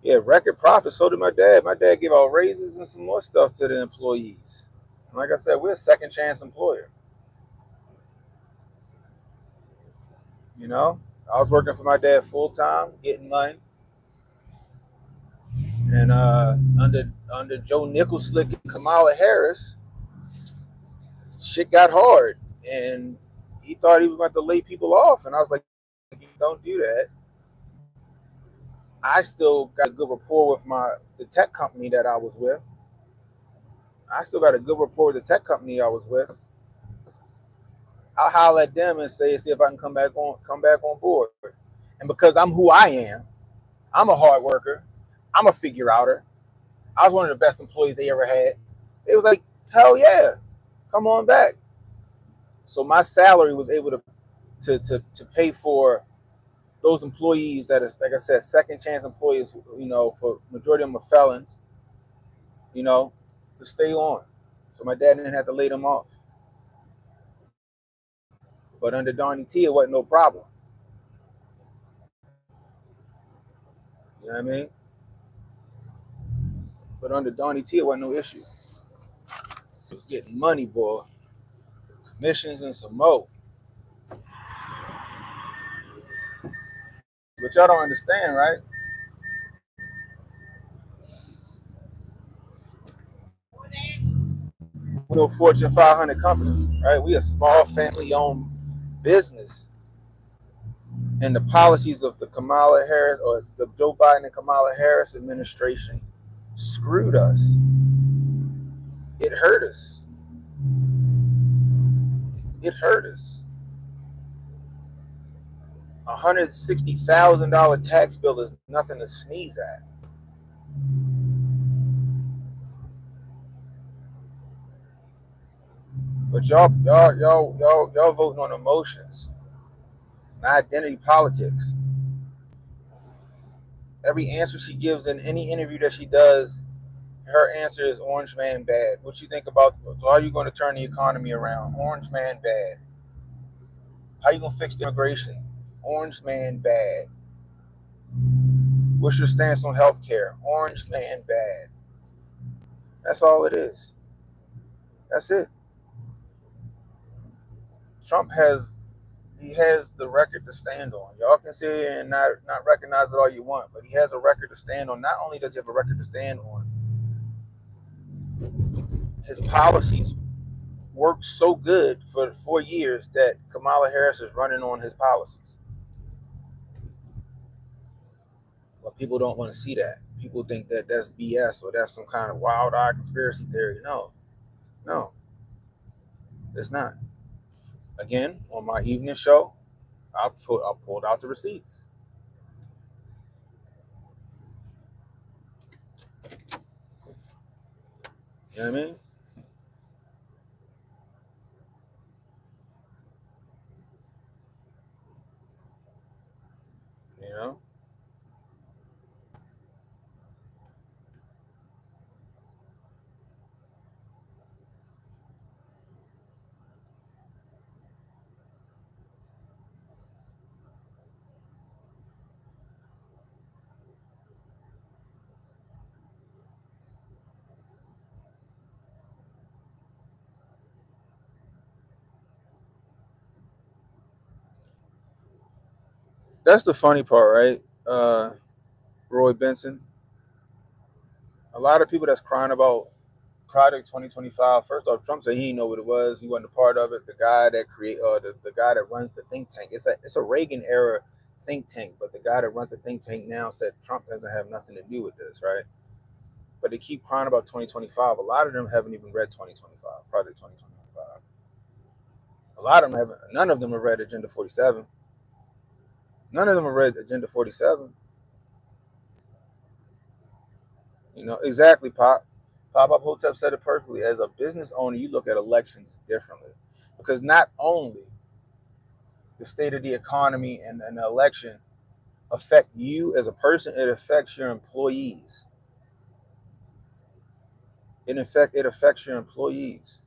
Yeah, record profit. So did my dad. My dad gave out raises and some more stuff to the employees. And like I said, we're a second chance employer. I was working for my dad full time, getting money. And under Joe Nicholslick and Kamala Harris, shit got hard. And he thought he was going to lay people off. And I was like, don't do that. I still got a good rapport with the tech company that I was with. I still got a good rapport with the tech company I was with. I'll holler at them and see if I can come back on board. And because I'm who I am, I'm a hard worker. I'm a figure outer. I was one of the best employees they ever had. It was like, hell yeah, come on back. So my salary was able to pay for those employees that is, like I said, second chance employees, for majority of them are felons, to stay on. So my dad didn't have to lay them off. But under Donnie T, it wasn't no problem. You know what I mean? But under Donnie T, it wasn't no issue. It was getting money, boy. Missions and some more. But y'all don't understand, right? We're no Fortune 500 company, right? We a small family-owned business. And the policies of the Kamala Harris or the Joe Biden and Kamala Harris administration screwed us. It hurt us. It hurt us. $160,000 tax bill is nothing to sneeze at. But y'all voting on emotions, not identity politics. Every answer she gives in any interview that she does, her answer is orange man bad. What you think about? So how are you going to turn the economy around? Orange man bad. How you going to fix the immigration? Orange man bad. What's your stance on healthcare? Orange man bad. That's all it is. That's it. Trump has the record to stand on. Y'all can sit here and not recognize it all you want, but he has a record to stand on. Not only does he have a record to stand on, his policies worked so good for 4 years that Kamala Harris is running on his policies. But people don't want to see that. People think that that's BS or that's some kind of wild-eyed conspiracy theory. No, it's not. Again, on my evening show, I pulled out the receipts. You know what I mean? You know? That's the funny part, right? Roy Benson. A lot of people that's crying about Project 2025. First off, Trump said he didn't know what it was. He wasn't a part of it. The guy that the guy that runs the think tank. It's a Reagan era think tank, but the guy that runs the think tank now said Trump doesn't have nothing to do with this, right? But they keep crying about 2025. A lot of them haven't even read 2025, Project 2025. A lot of them haven't. None of them have read Agenda 47. None of them have read Agenda 47. Exactly, Pop. Pop Hotep said it perfectly. As a business owner, you look at elections differently because not only the state of the economy and an election affect you as a person, it affects your employees. It affects your employees.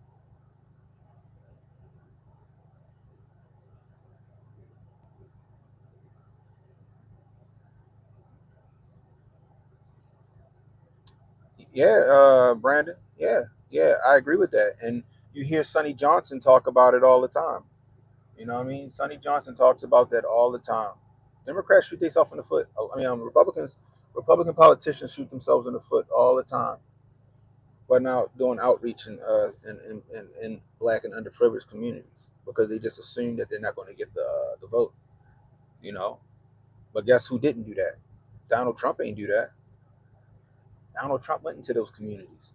Yeah, Brandon. Yeah, I agree with that. And you hear Sonny Johnson talk about it all the time. You know what I mean? Sonny Johnson talks about that all the time. Democrats shoot themselves in the foot. I mean, Republican politicians shoot themselves in the foot all the time. But now doing outreach in black and underprivileged communities because they just assume that they're not going to get the vote. You know, but guess who didn't do that? Donald Trump ain't do that. Donald Trump went into those communities.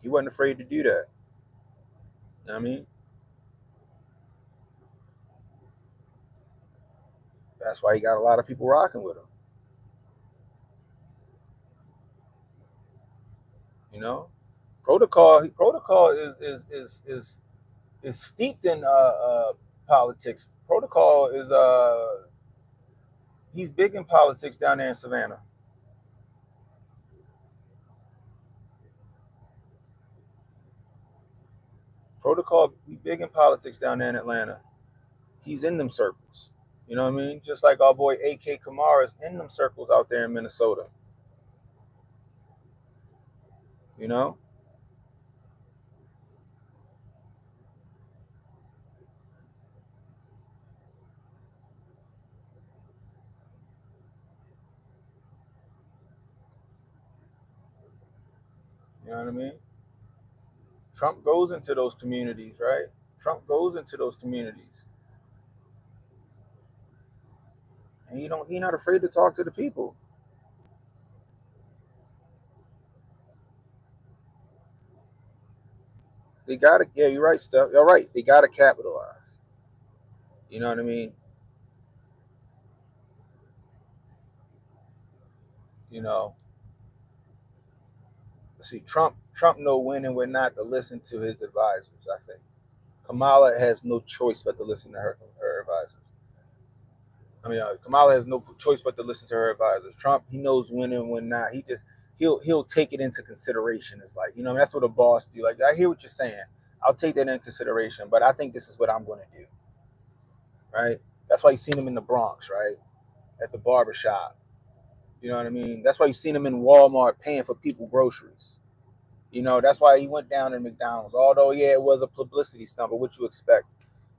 He wasn't afraid to do that. You know what I mean? That's why he got a lot of people rocking with him. You know, protocol is steeped in politics. Protocol is he's big in politics down there in Savannah. Protocol, he's big in politics down there in Atlanta. He's in them circles. You know what I mean? Just like our boy AK Kamara is in them circles out there in Minnesota. You know? You know what I mean? Trump goes into those communities, right? Trump goes into those communities. And he not afraid to talk to the people. They gotta, yeah, you're right, stuff. You're right. They gotta capitalize. You know what I mean? You know, see, Trump know when and when not to listen to his advisors. I think Kamala has no choice but to listen to her advisors. I mean, Kamala has no choice but to listen to her advisors. Trump, he knows when and when not. He'll take it into consideration. It's like, that's what a boss do. Like, I hear what you're saying. I'll take that into consideration, but I think this is what I'm going to do. Right? That's why you seen him in the Bronx, right? At the barbershop. You know what I mean? That's why you seen him in Walmart paying for people groceries. That's why he went down to McDonald's. Although, yeah, it was a publicity stunt, but what you expect?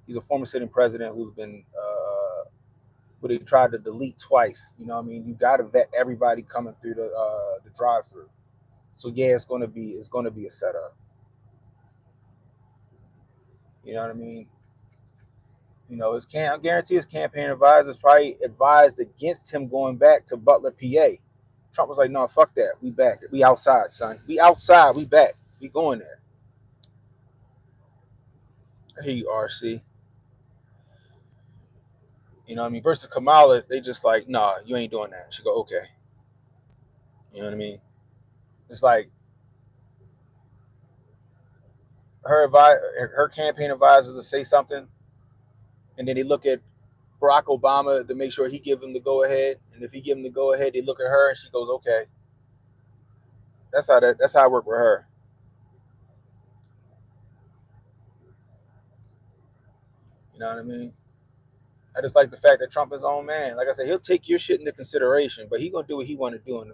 He's a former sitting president who's been, but they tried to delete twice. You know what I mean? You got to vet everybody coming through the drive-through. So yeah, it's gonna be a setup. You know what I mean? I guarantee his campaign advisors probably advised against him going back to Butler, PA. Trump was like, "No, fuck that. We back. We outside, son. We outside. We back. We going there." I hear you, RC. You know what I mean? Versus Kamala, they just like, "Nah, you ain't doing that." She go, "Okay." You know what I mean? It's like her campaign advisors to say something, and then they look at Barack Obama to make sure he give them the go ahead. And if he give them the go ahead, they look at her and she goes, "Okay." That's how I work with her. You know what I mean? I just like the fact that Trump is his own man. Like I said, he'll take your shit into consideration, but he gonna do what he want to do.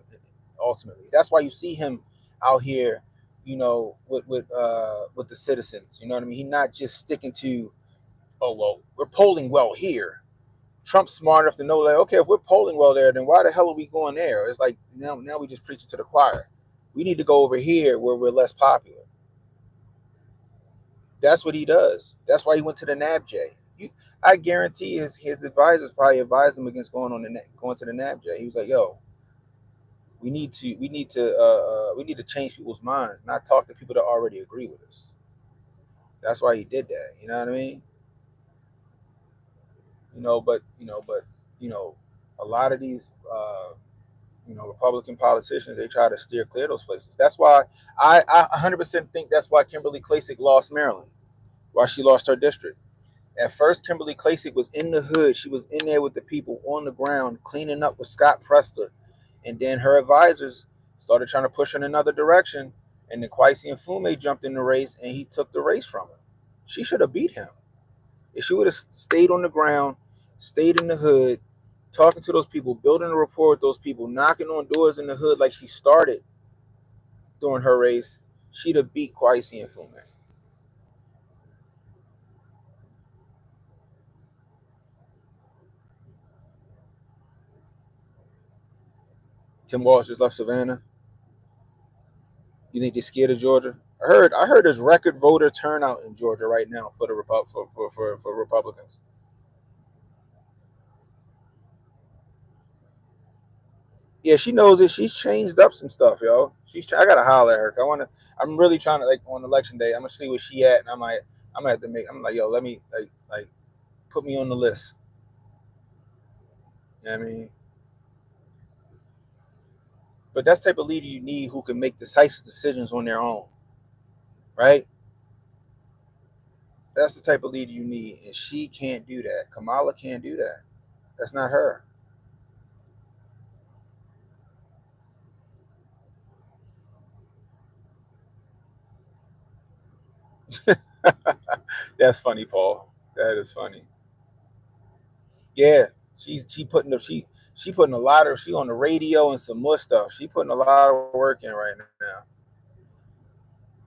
Ultimately, that's why you see him out here, with the citizens. You know what I mean? He's not just sticking to, oh well, we're polling well here. Trump's smart enough to know, like, okay, if we're polling well there, then why the hell are we going there? It's like now we just preaching to the choir. We need to go over here where we're less popular. That's what he does. That's why he went to the NABJ. I guarantee his advisors probably advised him against going to the NABJ. He was like, "Yo, we need to change people's minds, not talk to people that already agree with us." That's why he did that. You know what I mean? But a lot of these Republican politicians, they try to steer clear of those places. That's why I 100% think that's why Kimberly Klacik lost Maryland, why she lost her district. At first, Kimberly Klacik was in the hood. She was in there with the people on the ground, cleaning up with Scott Prester. And then her advisors started trying to push her in another direction. And then Kwesi and Fume jumped in the race, and he took the race from her. She should have beat him. If she would have stayed on the ground, stayed in the hood, talking to those people, building a rapport with those people, knocking on doors in the hood like she started during her race, she'd have beat Kwesi and Fume. Tim Walz just left Savannah. You think they're scared of Georgia? I heard there's record voter turnout in Georgia right now for the for Republicans. Yeah, she knows it. She's changed up some stuff, yo. I gotta holler at her. I'm really trying to, like, on election day. I'm gonna see where she at, and I'm gonna have to make. I'm like, yo, let me like put me on the list. You know what I mean? But that's the type of leader you need who can make decisive decisions on their own, right? That's the type of leader you need, and she can't do that. Kamala can't do that. That's not her. That's funny, Paul. That is funny. Yeah, she putting a lot of she on the radio and some more stuff. She putting a lot of work in right now.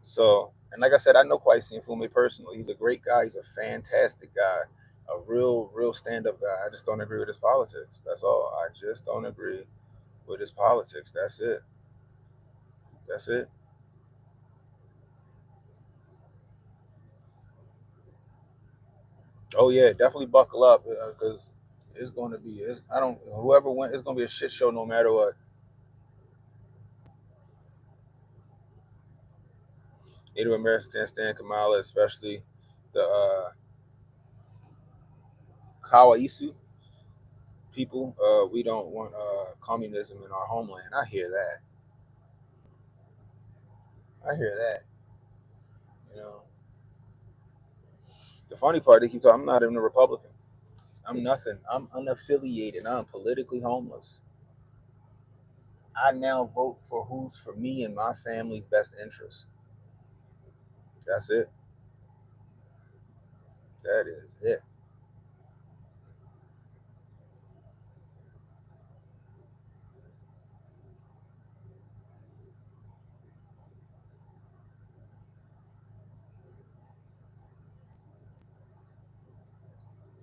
So, and like I said, I know Kwesi Mfume personally. He's a great guy. He's a fantastic guy, a real stand up guy. I just don't agree with his politics. That's all. I just don't agree with his politics. That's it. That's it. Oh yeah, definitely buckle up because it's going to be. I don't. Whoever wins, it's going to be a shit show no matter what. Native Americans can't stand Kamala, especially the Kawaiisu people. We don't want communism in our homeland. I hear that. I hear that. You know, the funny part, they keep talking. I'm not even a Republican. I'm nothing. I'm unaffiliated. I'm politically homeless. I now vote for who's for me and my family's best interest. That's it. That is it.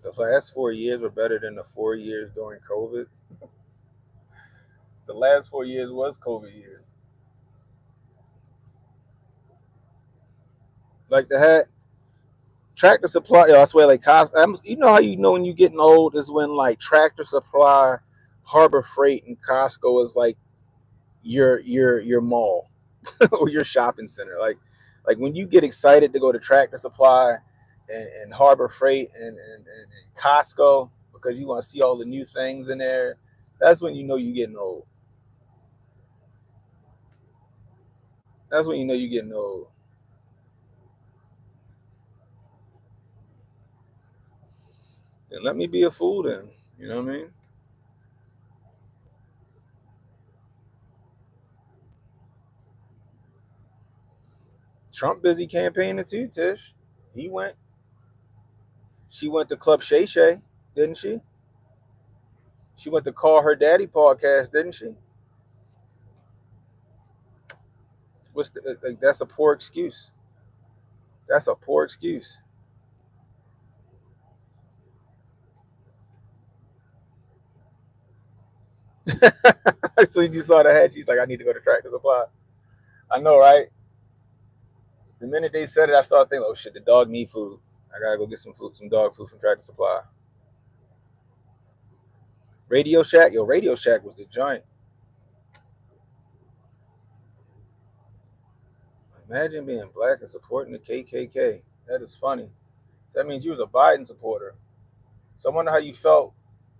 The last 4 years were better than the 4 years during COVID. The last 4 years was COVID years. Like the hat, Tractor Supply. Yo, I swear, like you know how you know when you're getting old is when like Tractor Supply, Harbor Freight, and Costco is like your mall or your shopping center. Like when you get excited to go to Tractor Supply and Harbor Freight and Costco because you want to see all the new things in there. That's when you know you're getting old. That's when you know you're getting old. And let me be a fool then. You know what I mean? Trump busy campaigning too, Tish. He went. She went to Club Shay Shay, didn't she? She went to Call Her Daddy podcast, didn't she? What's like? That's a poor excuse. That's a poor excuse. As soon as you saw the hat, she's like, "I need to go to Tractor Supply." I know, right? The minute they said it, I started thinking, "Oh shit, the dog need food. I gotta go get some food, some dog food from Tractor Supply." Radio Shack, yo, Radio Shack was the joint. Imagine being black and supporting the KKK. That is funny. That means you was a Biden supporter. So I wonder how you felt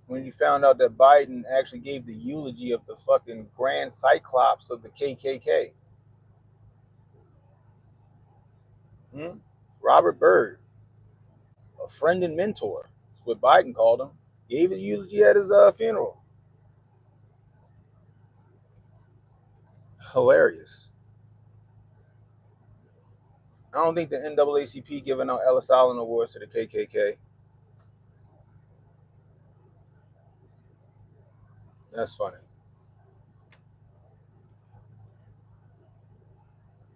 when you found out that Biden actually gave the eulogy of the fucking grand cyclops of the KKK. Hmm? Robert Byrd, a friend and mentor. That's what Biden called him. Gave a eulogy at his funeral. Hilarious. I don't think the NAACP giving out Ellis Allen awards to the KKK. That's funny.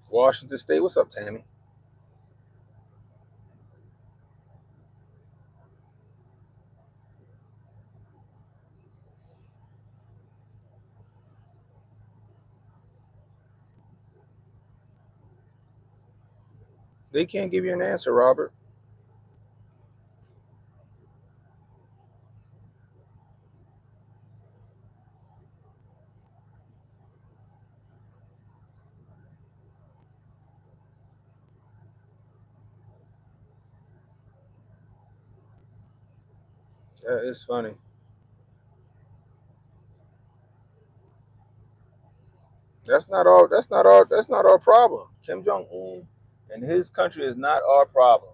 Washington State, what's up, Tammy? They can't give you an answer, Robert. That is funny. That's not all. That's not all. That's not our problem. Kim Jong Un and his country is not our problem.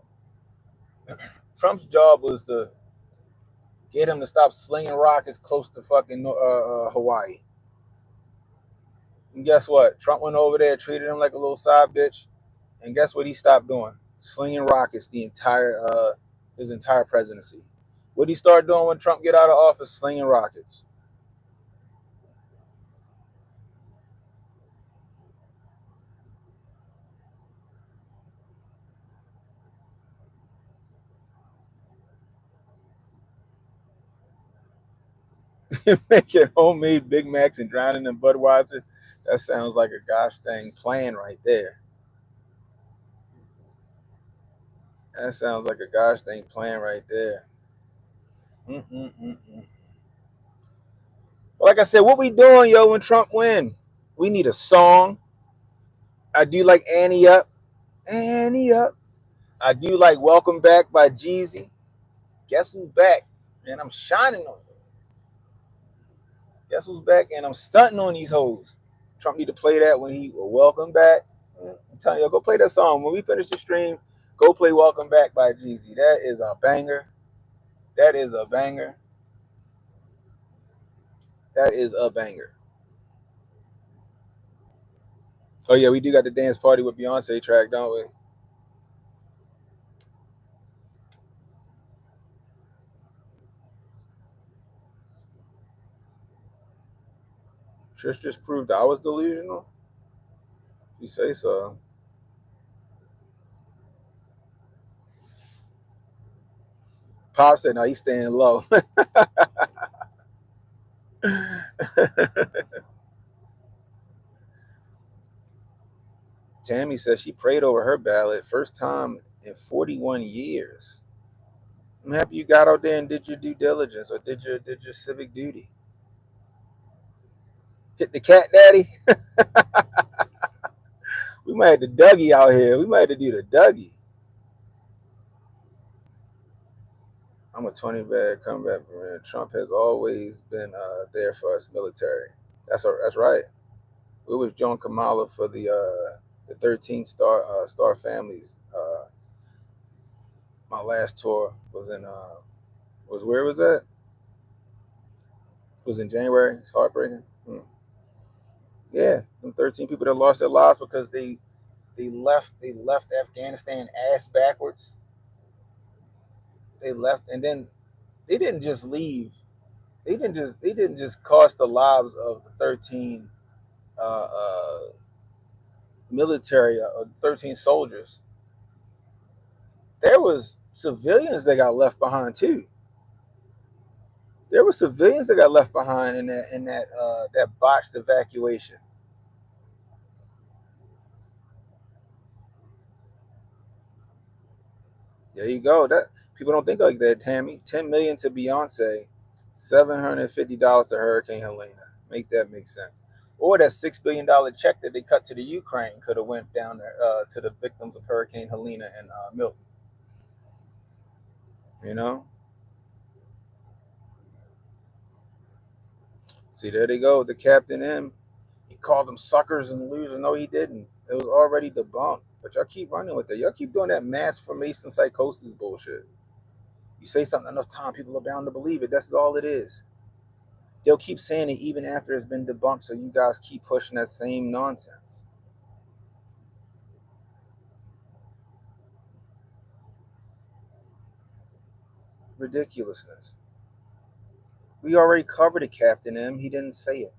Trump's job was to get him to stop slinging rockets close to fucking Hawaii. And guess what? Trump went over there, treated him like a little side bitch, and guess what? He stopped doing slinging rockets the entire his entire presidency. What did he start doing when Trump get out of office? Slinging rockets. Making homemade Big Macs and drowning in Budweiser. That sounds like a gosh dang plan right there. That sounds like a gosh dang plan right there. Mm-mm-mm-mm. Like I said, what we doing, yo, when Trump win? We need a song. I do like Annie Up. Annie Up. I do like Welcome Back by Jeezy. Guess who's back? Man, I'm shining on you. Guess who's back? And I'm stunting on these hoes. Trump need to play that when he welcome back. I'm telling you, go play that song. When we finish the stream, go play Welcome Back by Jeezy. That is a banger. That is a banger. That is a banger. Oh yeah, we do got the dance party with Beyonce track, don't we? Trish just proved I was delusional. You say so. Pop said, no, he's staying low. Tammy says she prayed over her ballot first time in 41 years. I'm happy you got out there and did your due diligence or did your civic duty. Hit the cat daddy. We might have the Dougie out here. We might have to do the Dougie. I'm a 20 bag comeback man. Trump has always been there for us military. That's right. We was John Kamala for the 13 star families. My last tour was in was where was that? It was in January. It's heartbreaking. Yeah, them 13 people that lost their lives because they left Afghanistan ass backwards. They left, and then they didn't just leave. They didn't just cost the lives of the 13 uh, uh, military 13 soldiers. There was civilians that got left behind too. There were civilians that got left behind in that botched evacuation. There you go. That people don't think like that, Tammy. 10 million to Beyonce, $750 to Hurricane Helena. Make that make sense. Or that $6 billion check that they cut to the Ukraine could have went down there to the victims of Hurricane Helena and Milton. You know. See, there they go. The Captain M. He called them suckers and losers. No, he didn't. It was already debunked. But y'all keep running with it. Y'all keep doing that mass formation psychosis bullshit. You say something enough time, people are bound to believe it. That's all it is. They'll keep saying it even after it's been debunked, so you guys keep pushing that same nonsense. Ridiculousness. We already covered it, Captain M. He didn't say it.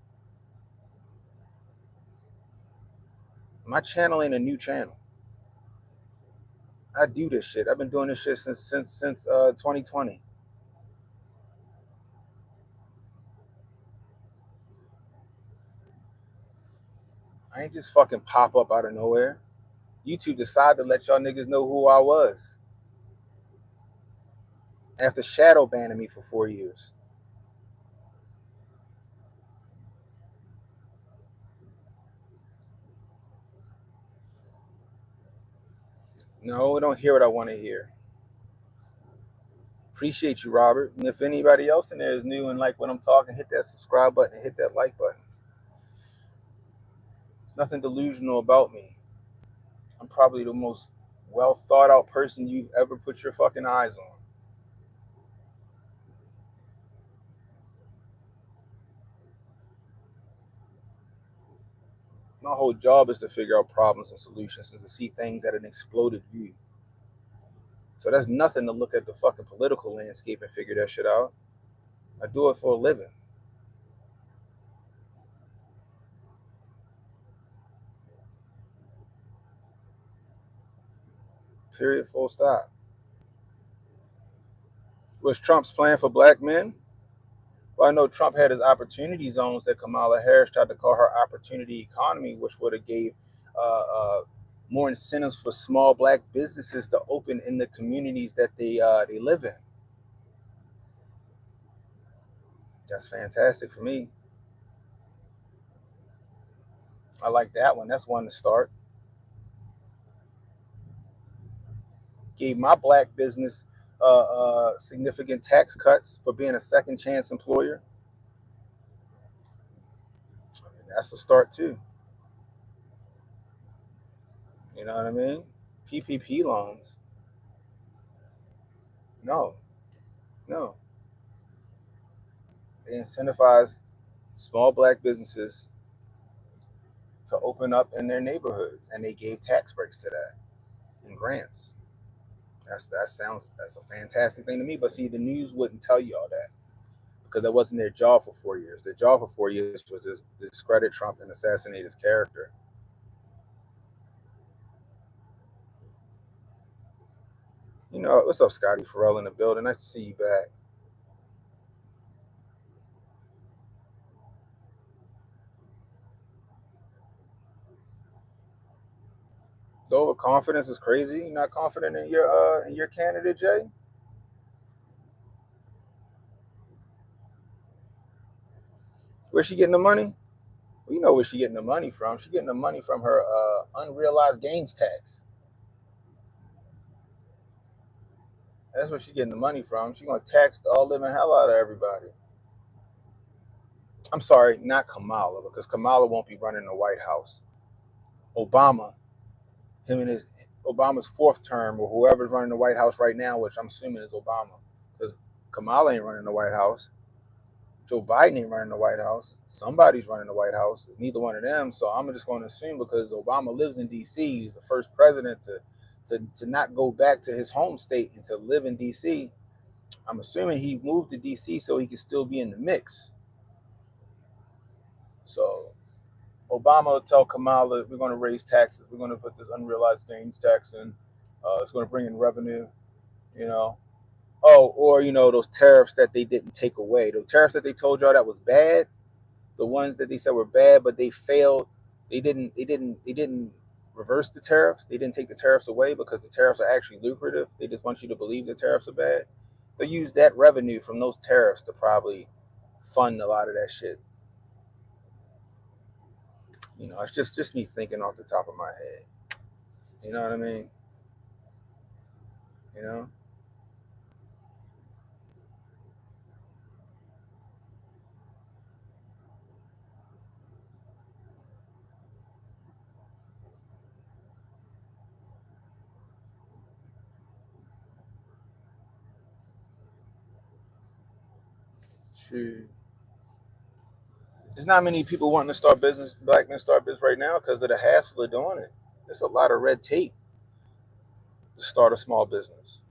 My channel ain't a new channel. I do this shit. I've been doing this shit since 2020. I ain't just fucking pop up out of nowhere. YouTube decided to let y'all niggas know who I was after shadow banning me for 4 years. No, I don't hear what I want to hear. Appreciate you, Robert. And if anybody else in there is new and like what I'm talking, hit that subscribe button and hit that like button. nothing delusional about me. I'm probably the most well thought out person you've ever put your fucking eyes on. My whole job is to figure out problems and solutions and to see things at an exploded view. So that's nothing to look at the fucking political landscape and figure that shit out. I do it for a living. Period. Full stop. Was Trump's plan for black men? Well, I know Trump had his opportunity zones that Kamala Harris tried to call her opportunity economy, which would have gave uh, uh, more incentives for small black businesses to open in the communities that they live in. That's fantastic for me. I like that one. That's one to start. Gave my black business significant tax cuts for being a second chance employer. I mean, that's a start too. You know what I mean? PPP loans. No, no. They incentivize small black businesses to open up in their neighborhoods, and they gave tax breaks to that and grants. That's a fantastic thing to me. But see, the news wouldn't tell you all that because that wasn't their job for 4 years. Their job for 4 years was to discredit Trump and assassinate his character. You know, what's up, Scotty Farrell in the building? Nice to see you back. The overconfidence is crazy. You're not confident in your candidate, Jay? Where's she getting the money? Well, you know where she getting the money from. She getting the money from her unrealized gains tax. That's where she getting the money from. She gonna tax the all living hell out of everybody. I'm sorry, not Kamala, because Kamala won't be running the White House. Obama, him and his Obama's fourth term, or whoever's running the White House right now, which I'm assuming is Obama, because Kamala ain't running the White House. Joe Biden ain't running the White House. Somebody's running the White House. It's neither one of them. So I'm just going to assume because Obama lives in D.C., he's the first president to not go back to his home state and to live in D.C. I'm assuming he moved to D.C. so he could still be in the mix. So Obama will tell Kamala, we're going to raise taxes. We're going to put this unrealized gains tax in. It's going to bring in revenue, you know. Oh, or, you know, those tariffs that they didn't take away. The tariffs that they told y'all that was bad, the ones that they said were bad, but they failed. They didn't reverse the tariffs. They didn't take the tariffs away because the tariffs are actually lucrative. They just want you to believe the tariffs are bad. They'll use that revenue from those tariffs to probably fund a lot of that shit. You know, it's just me thinking off the top of my head. You know what I mean? You know? Shoot. There's not many people wanting to start business, black men start business right now because of the hassle of doing it. There's a lot of red tape to start a small business.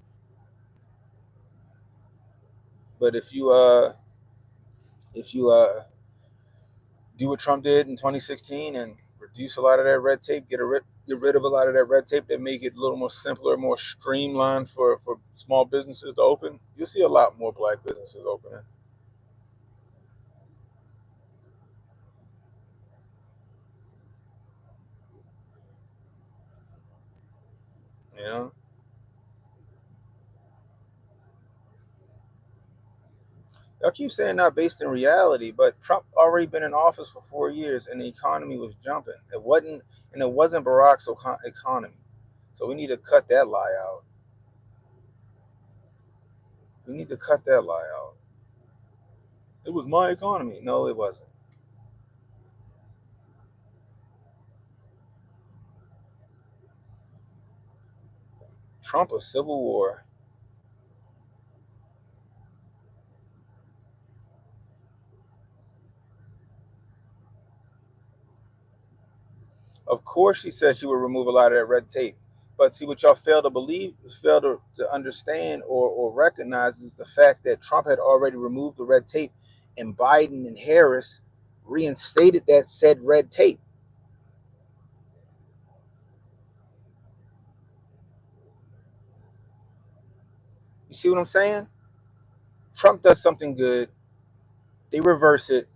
But if you do what Trump did in 2016 and reduce a lot of that red tape, get rid of a lot of that red tape that make it a little more simpler, more streamlined for small businesses to open, you'll see a lot more black businesses opening. You know? Y'all keep saying not based in reality, but Trump already been in office for 4 years and the economy was jumping. It wasn't Barack's economy. So we need to cut that lie out. We need to cut that lie out. It was my economy. No, it wasn't. Trump a civil war. Of course, she said she would remove a lot of that red tape. But see, what y'all fail to believe, fail to understand or recognize is the fact that Trump had already removed the red tape, and Biden and Harris reinstated that said red tape. You see what I'm saying? Trump does something good, they reverse it,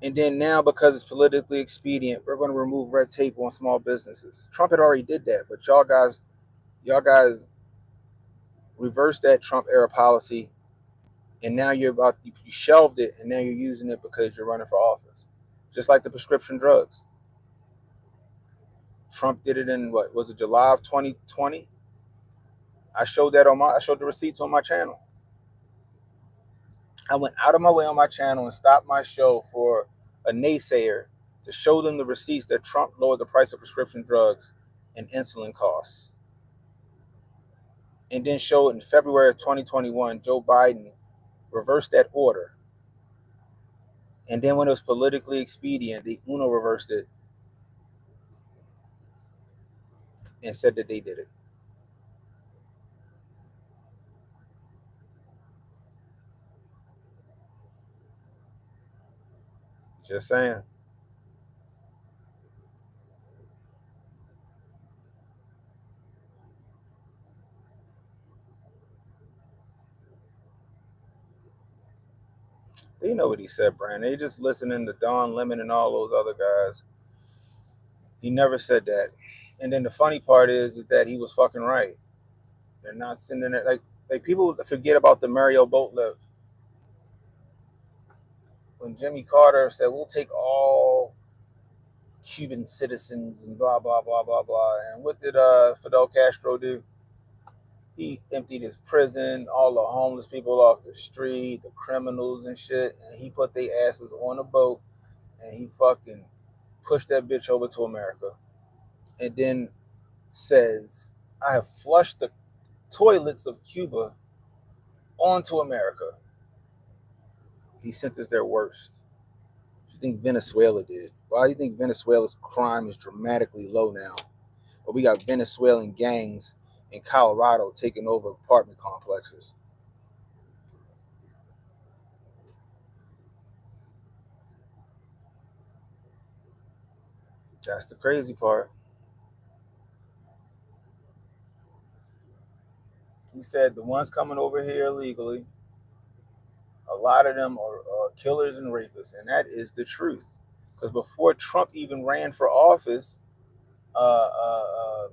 and then now because it's politically expedient, we're going to remove red tape on small businesses. Trump had already did that, but y'all guys reversed that Trump era policy, and now you shelved it, and now you're using it because you're running for office. Just like the prescription drugs. Trump did it in what was it, July of 2020? I showed the receipts on my channel. I went out of my way on my channel and stopped my show for a naysayer to show them the receipts that Trump lowered the price of prescription drugs and insulin costs. And then show it in February of 2021, Joe Biden reversed that order. And then when it was politically expedient, the UNO reversed it and said that they did it. Just saying. They know what he said, Brandon. They just listening to Don Lemon and all those other guys. He never said that. And then the funny part is that he was fucking right. They're not sending it like people forget about the Mario boat lift. When Jimmy Carter said we'll take all Cuban citizens and blah blah blah blah blah. And what did Fidel Castro do? He emptied his prison, all the homeless people off the street, the criminals and shit, and he put their asses on a boat and he fucking pushed that bitch over to America. And then says, I have flushed the toilets of Cuba onto America. He sent us their worst. What do you think Venezuela did? Why do you think Venezuela's crime is dramatically low now? Well, we got Venezuelan gangs in Colorado taking over apartment complexes. That's the crazy part. He said the ones coming over here illegally, a lot of them are killers and rapists, and that is the truth. Because before Trump even ran for office, uh, uh, uh,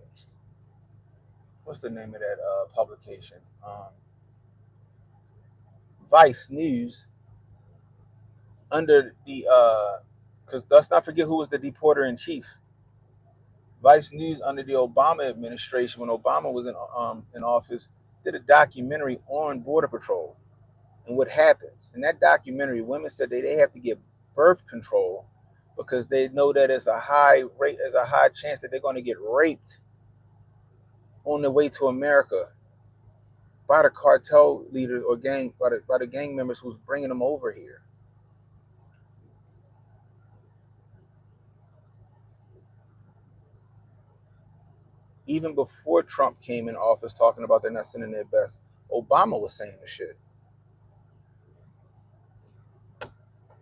what's the name of that publication? Vice News, under the because let's not forget who was the deporter in chief. Vice News under the Obama administration, when Obama was in office, did a documentary on Border Patrol and what happens. In that documentary, women said they have to get birth control because they know that there's a high rate, there's a high chance that they're going to get raped on their way to America by the cartel leaders or by the gang members who's bringing them over here. Even before Trump came in office talking about they're not sending their best, Obama was saying the shit.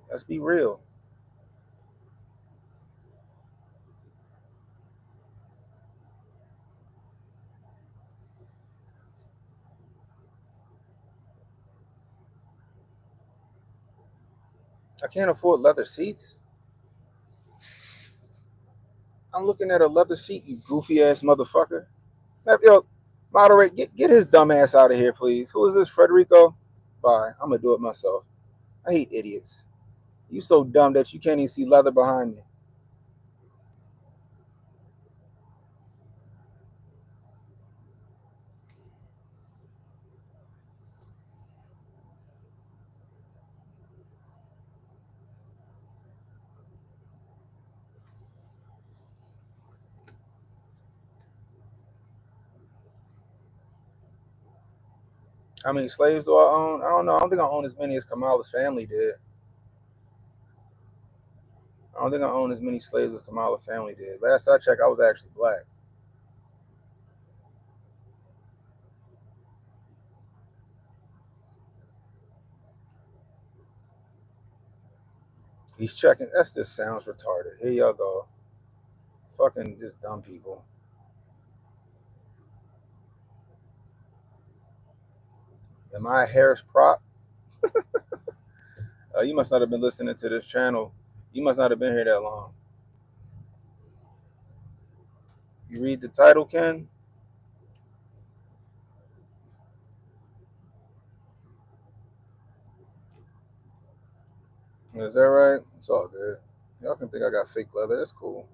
Let's be real. I can't afford leather seats. I'm looking at a leather seat, you goofy ass motherfucker. Yo, moderate, get his dumb ass out of here, please. Who is this, Frederico? Bye. I'm gonna do it myself. I hate idiots. You so dumb that you can't even see leather behind me. How many slaves do I own? I don't know. I don't think I own as many as Kamala's family did. I don't think I own as many slaves as Kamala's family did. Last I checked, I was actually black. He's checking. This sounds retarded. Here y'all go. Fucking just dumb people. Am I a Harris prop? You must not have been listening to this channel. You must not have been here that long. You read the title, Ken? Is that right? It's all good. Y'all can think I got fake leather. That's cool.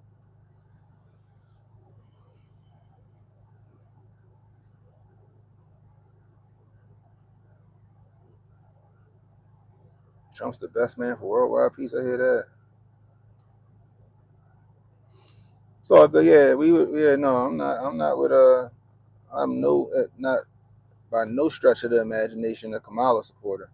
Trump's the best man for worldwide peace. I hear that. It's all good. Yeah, yeah. No, I'm not. I'm not with. I'm no. Not by no stretch of the imagination a Kamala supporter.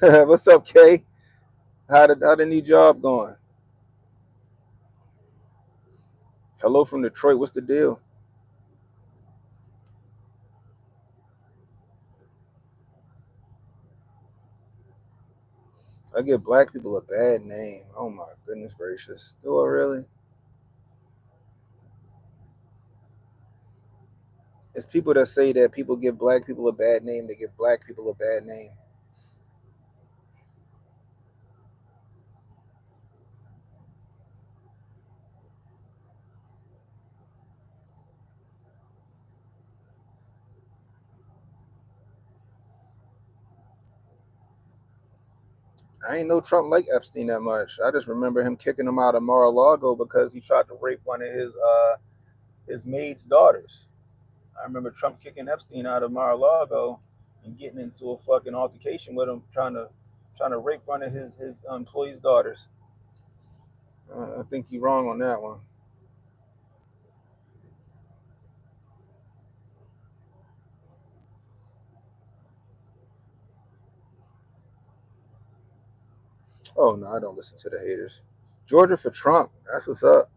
What's up, Kay? How the new job going? Hello from Detroit. What's the deal? I give black people a bad name. Oh my goodness gracious. Do I really? It's people that say that people give black people a bad name. They give black people a bad name. I ain't know Trump like Epstein that much. I just remember him kicking him out of Mar-a-Lago because he tried to rape one of his maid's daughters. I remember Trump kicking Epstein out of Mar-a-Lago and getting into a fucking altercation with him, trying to rape one of his employees' daughters. I think you're wrong on that one. Oh no, I don't listen to the haters. Georgia for Trump. That's what's up.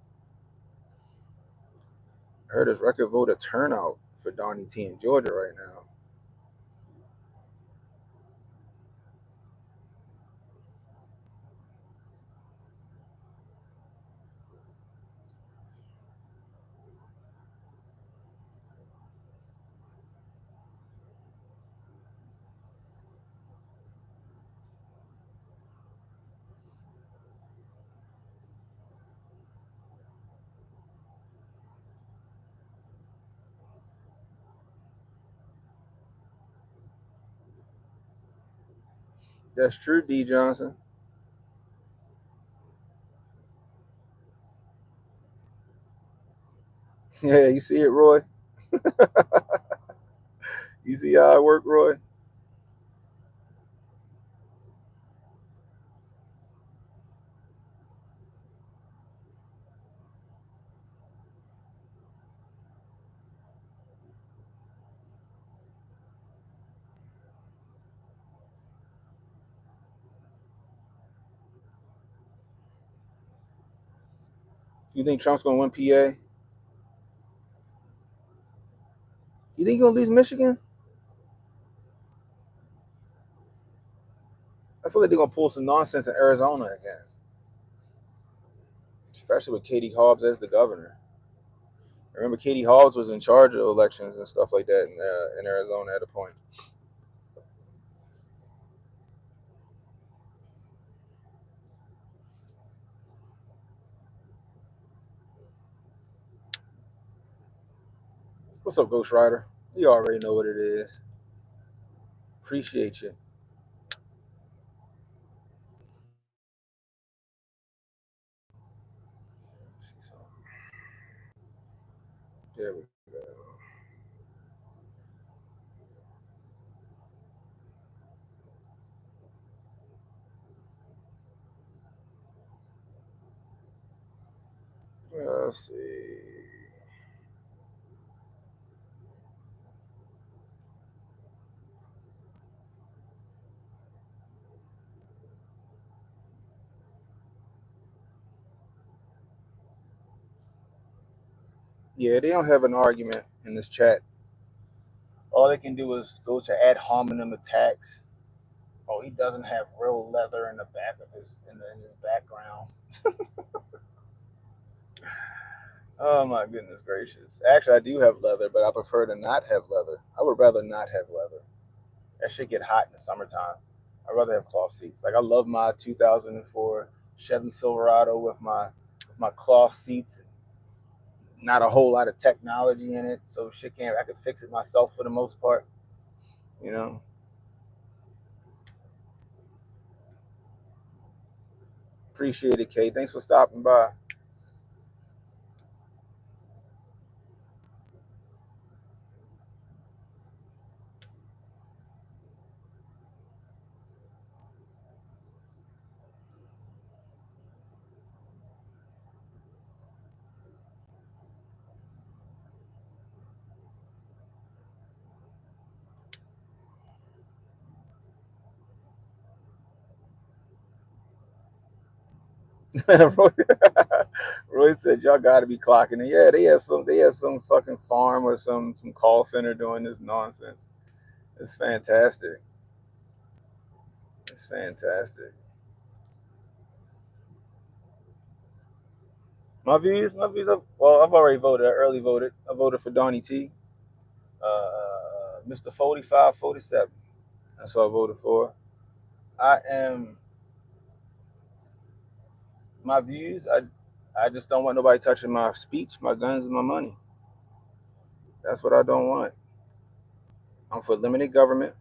I heard his record voter turnout for Donnie T in Georgia right now. That's true, D Johnson. Yeah, you see it, Roy. You see how I work, Roy? You think Trump's gonna win PA? You think he's gonna lose Michigan? I feel like they're gonna pull some nonsense in Arizona again, especially with Katie Hobbs as the governor. Remember, Katie Hobbs was in charge of elections and stuff like that in Arizona at a point. What's up, Ghost Rider? You already know what it is. Appreciate you. Let's see something. There we go. Let's see. Yeah, they don't have an argument in this chat. All they can do is go to ad hominem attacks. Oh, he doesn't have real leather in the back of in his background. Oh my goodness gracious! Actually, I do have leather, but I prefer to not have leather. I would rather not have leather. That shit get hot in the summertime. I'd rather have cloth seats. Like I love my 2004 Chevy Silverado with my cloth seats. Not a whole lot of technology in it, so shit can't. I could fix it myself for the most part. You know. Appreciate it, Kate. Thanks for stopping by. Roy, Roy said y'all got to be clocking it. Yeah, they had some fucking farm or some call center doing this nonsense. It's fantastic. It's fantastic. My views. Well, I've already voted. I early voted. I voted for Donnie T. Mr. 45, 47. That's what I voted for. I am my views. I just don't want nobody touching my speech, my guns, and my money. That's what I don't want. I'm for limited government,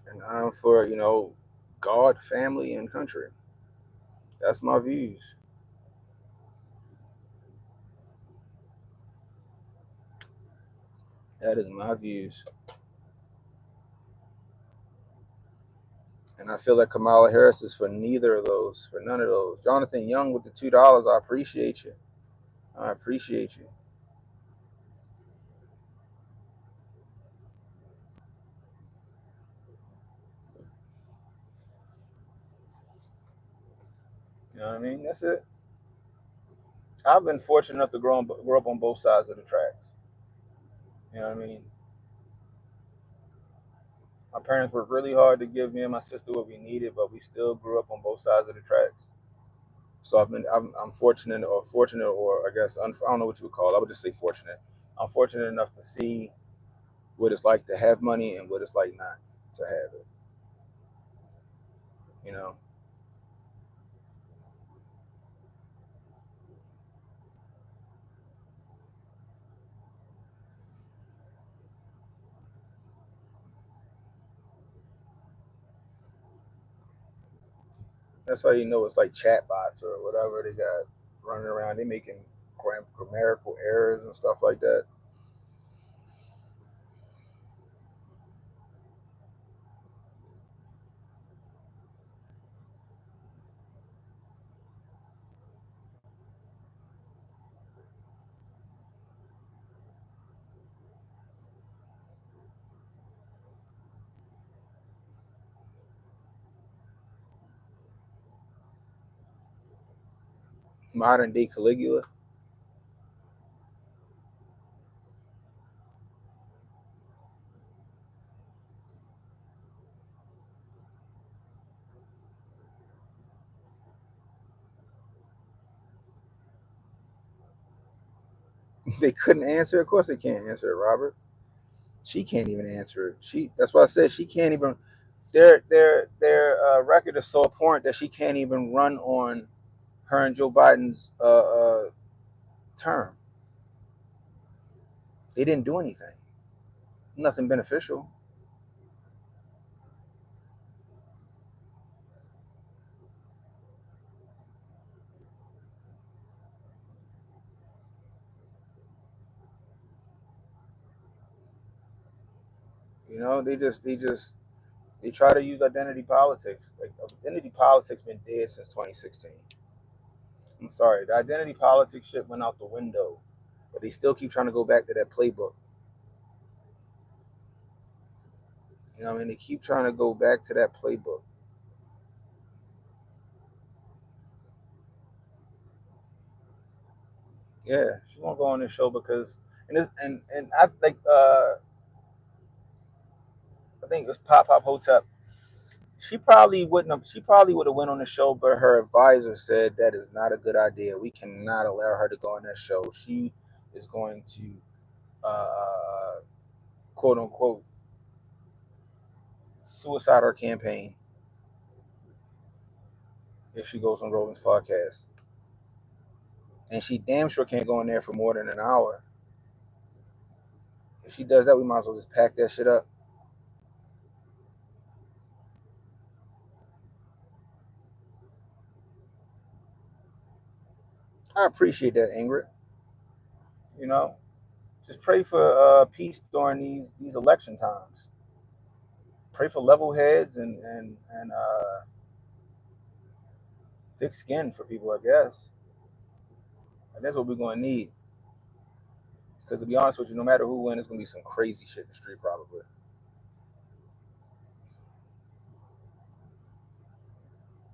and I'm for God, family, and country. That's my views. That is my views. And I feel like Kamala Harris is for neither of those, for none of those. Jonathan Young with the $2, I appreciate you. I appreciate you. You know what I mean? That's it. I've been fortunate enough to grow up on both sides of the tracks. You know what I mean? My parents worked really hard to give me and my sister what we needed, but we still grew up on both sides of the tracks. So I'm fortunate, or I guess I don't know what you would call it. I would just say fortunate. I'm fortunate enough to see what it's like to have money and what it's like not to have it. You know, that's how you know it's like chatbots or whatever they got running around. They making grammatical errors and stuff like that. Modern day Caligula. They couldn't answer. Of course, they can't answer it, Robert. She can't even answer it. That's why I said she can't even. Their record is so abhorrent that she can't even run on her and Joe Biden's term. They didn't do anything. Nothing beneficial. They just They try to use identity politics. Like identity politics been dead since 2016. I'm sorry, the identity politics shit went out the window, but they still keep trying to go back to that playbook. You know what I mean? They keep trying to go back to that playbook. Yeah, she won't go on this show because and I like I think it was Pop Pop Hotep. She probably wouldn't have. She probably would have went on the show, but her advisor said that is not a good idea. We cannot allow her to go on that show. She is going to, quote unquote, suicide her campaign if she goes on Rogan's podcast. And she damn sure can't go in there for more than an hour. If she does that, we might as well just pack that shit up. I appreciate that, Ingrid. You know, just pray for peace during these election times. Pray for level heads and thick skin for people, I guess. And that's what we're going to need. Because to be honest with you, no matter who wins, it's going to be some crazy shit in the street, probably.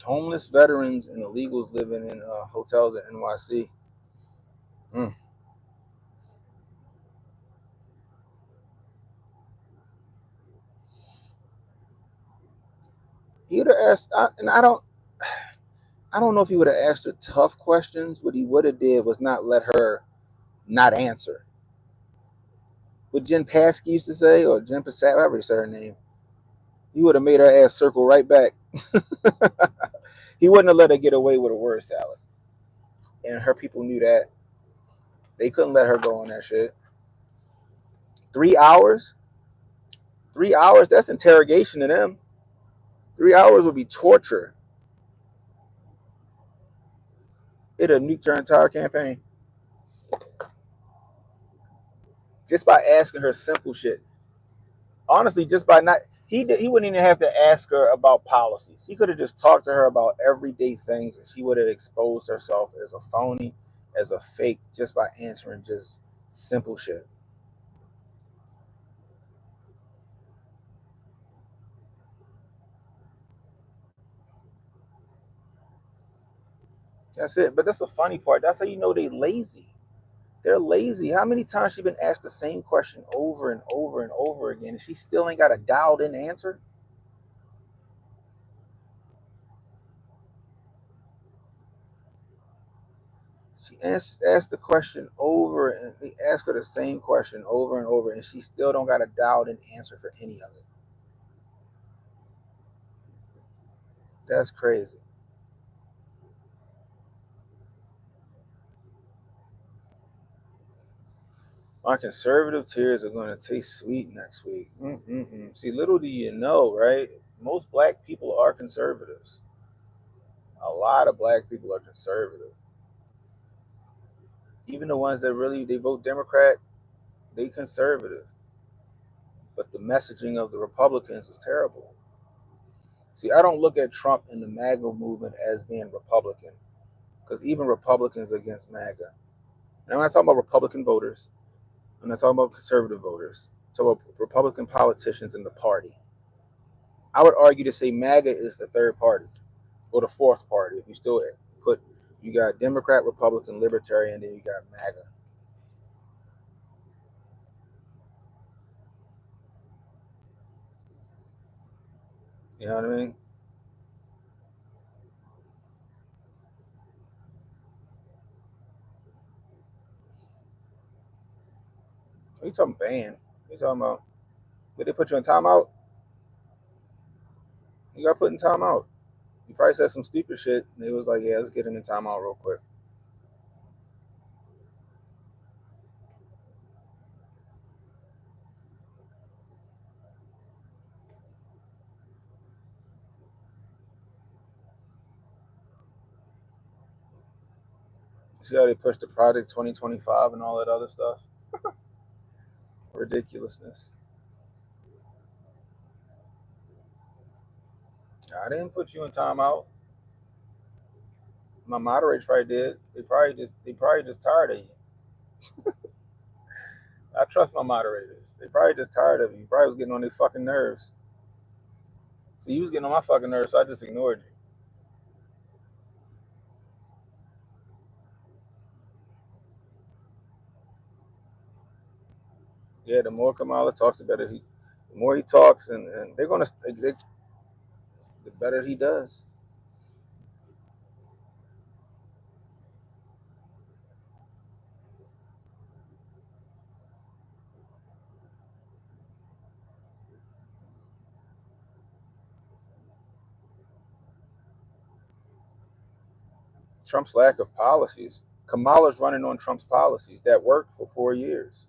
Homeless veterans and illegals living in hotels at NYC. Mm. He would have asked, I don't know if he would have asked her tough questions. What he would have did was not let her not answer. What Jen Paskey used to say, or Jen Passat, whatever you say her name, he would have made her ass circle right back. He wouldn't have let her get away with a word salad. And her people knew that. They couldn't let her go on that shit. 3 hours? 3 hours? That's interrogation to them. 3 hours would be torture. It'd have nuked her entire campaign. Just by asking her simple shit. Honestly, just by not he wouldn't even have to ask her about policies. He could have just talked to her about everyday things, and she would have exposed herself as a phony, as a fake, just by answering just simple shit. That's it. But that's the funny part. That's how you know they lazy. They're lazy. How many times she been asked the same question over and over and over again, and she still ain't got a dialed in answer? She asked the question over, and they ask her the same question over and over, and she still don't got a dialed in answer for any of it. That's crazy. My conservative tears are going to taste sweet next week. Mm-mm-mm. See, little do you know, right? Most black people are conservatives. A lot of black people are conservative. Even the ones that really they vote Democrat, they conservative. But the messaging of the Republicans is terrible. See, I don't look at Trump and the MAGA movement as being Republican, because even Republicans are against MAGA. And I'm not talking about Republican voters. I'm not talking about conservative voters. I'm talking about Republican politicians in the party. I would argue to say MAGA is the third party or the fourth party. If you still put, you got Democrat, Republican, Libertarian, then you got MAGA. You know what I mean? What are you talking ban? What are you talking about? Did they put you in timeout? You got put in timeout. You probably said some stupid shit, and it was like, yeah, let's get him in timeout real quick. See how they pushed the Project 2025 and all that other stuff? Ridiculousness. I didn't put you in timeout. My moderators probably did. They probably just tired of you. I trust my moderators. They probably just tired of you. You probably was getting on their fucking nerves. So you was getting on my fucking nerves, so I just ignored you. Yeah, the more Kamala talks, the more he talks, and they're gonna, the better he does. Trump's lack of policies. Kamala's running on Trump's policies that worked for 4 years.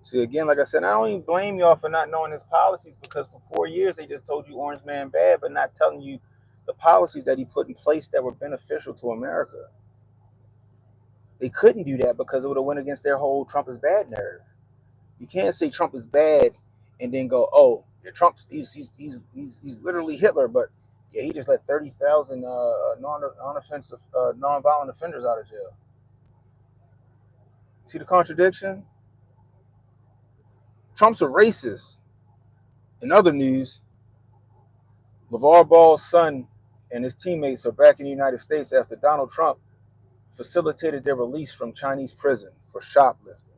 See, again, like I said, I don't even blame y'all for not knowing his policies because for 4 years they just told you Orange Man bad, but not telling you the policies that he put in place that were beneficial to America. They couldn't do that because it would have went against their whole Trump is bad narrative. You can't say Trump is bad and then go, oh, yeah, Trump's he's literally Hitler, but yeah, he just let 30,000 non-offensive, non-violent offenders out of jail. See the contradiction? Trump's a racist. In other news, LeVar Ball's son and his teammates are back in the United States after Donald Trump facilitated their release from Chinese prison for shoplifting.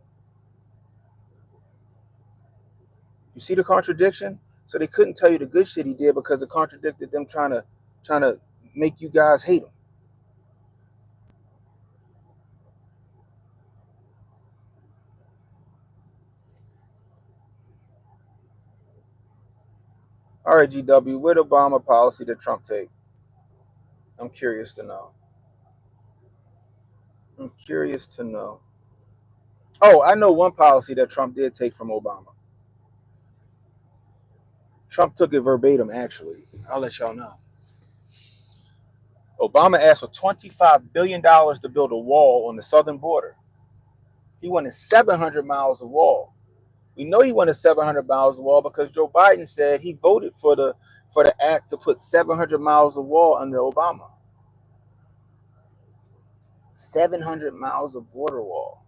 You see the contradiction? So they couldn't tell you the good shit he did because it contradicted them trying to make you guys hate him. All right, GW, what Obama policy did Trump take? I'm curious to know. I'm curious to know. Oh, I know one policy that Trump did take from Obama. Trump took it verbatim, actually. I'll let y'all know. Obama asked for $25 billion to build a wall on the southern border. He wanted 700 miles of wall. We know he wanted 700 miles of wall because Joe Biden said he voted for the act to put 700 miles of wall under Obama. 700 miles of border wall.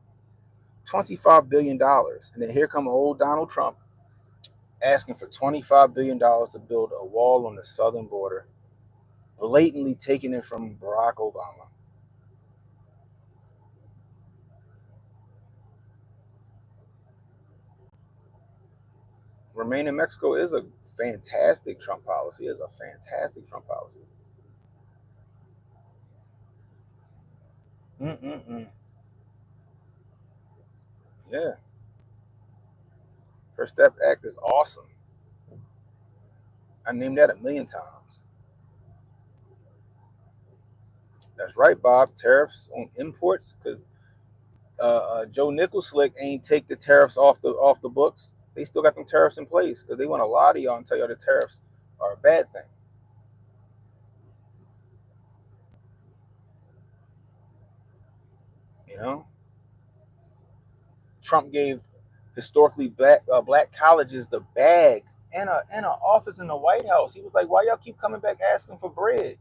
$25 billion. And then here come old Donald Trump asking for $25 billion to build a wall on the southern border, blatantly taking it from Barack Obama. Remain in Mexico is a fantastic Trump policy. It is a fantastic Trump policy. Mm-mm-mm. Yeah. First Step Act is awesome. I named that a million times. That's right, Bob. Tariffs on imports because Joe Nicholslick ain't take the tariffs off the books. They still got them tariffs in place because they want to lie to y'all and tell y'all the tariffs are a bad thing. You know, Trump gave historically black colleges the bag and an office in the White House. He was like, "Why y'all keep coming back asking for bread?"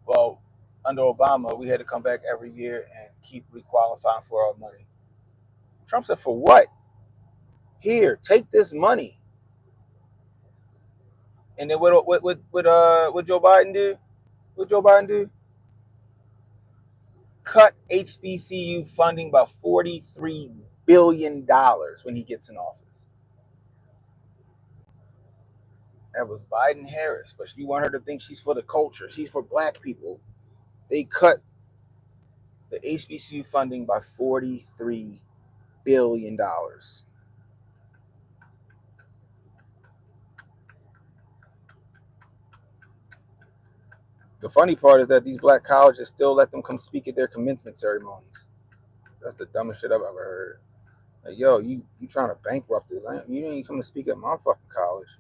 Well, under Obama, we had to come back every year and keep requalifying for our money. Trump said, "For what? Here, take this money." And then what Joe Biden do? What Joe Biden do? Cut HBCU funding by $43 billion when he gets in office. That was Biden Harris, but you want her to think she's for the culture. She's for black people. They cut the HBCU funding by $43 billion. The funny part is that these black colleges still let them come speak at their commencement ceremonies. That's the dumbest shit I've ever heard. Like, yo, you trying to bankrupt this? You ain't come to speak at my fucking college.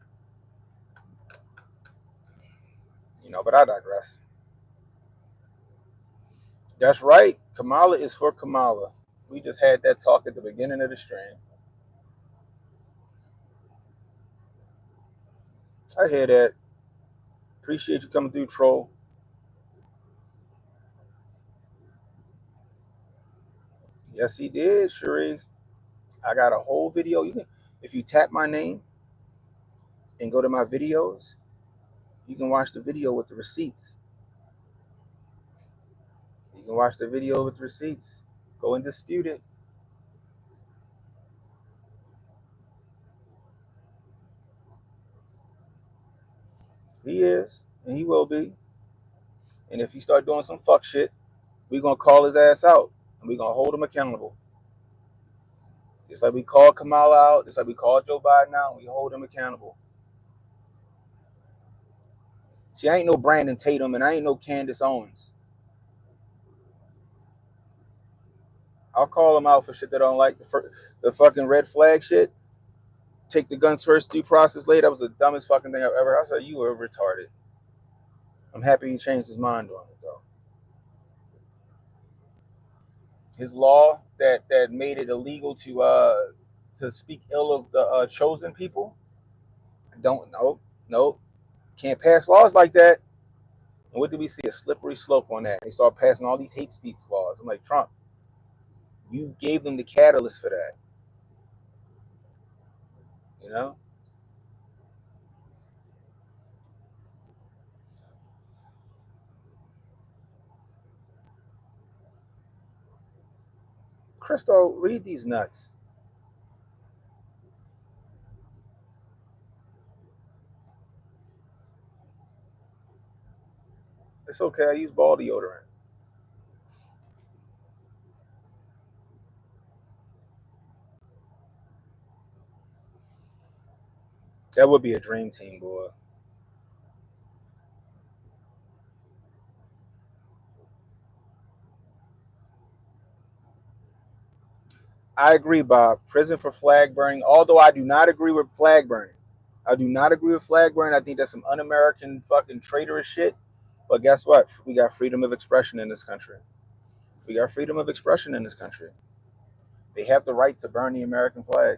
But I digress. That's right. Kamala is for Kamala. We just had that talk at the beginning of the stream. I hear that. Appreciate you coming through, troll. Yes, he did, Sheree. I got a whole video. You can, if you tap my name and go to my videos, you can watch the video with the receipts. You can watch the video with the receipts. Go and dispute it. He is, and he will be. And if he start doing some fuck shit, we gonna call his ass out, and we gonna hold him accountable. Just like we called Kamala out, just like we called Joe Biden out, we hold him accountable. See, I ain't no Brandon Tatum, and I ain't no Candace Owens. I'll call him out for shit that I don't like. The fucking red flag shit. Take the guns first, due process later. That was the dumbest fucking thing I've ever heard. I said, you were retarded. I'm happy he changed his mind on it, though. His law that made it illegal to speak ill of the chosen people. Don't no, can't pass laws like that. And what did we see? A slippery slope on that. They start passing all these hate speech laws. I'm like, Trump, you gave them the catalyst for that. You know? Crystal, read these nuts. It's okay. I use ball deodorant. That would be a dream team, boy. I agree, Bob. Prison for flag burning. Although I do not agree with flag burning. I do not agree with flag burning. I think that's some un-American fucking traitorous shit. But guess what? We got freedom of expression in this country. We got freedom of expression in this country. They have the right to burn the American flag.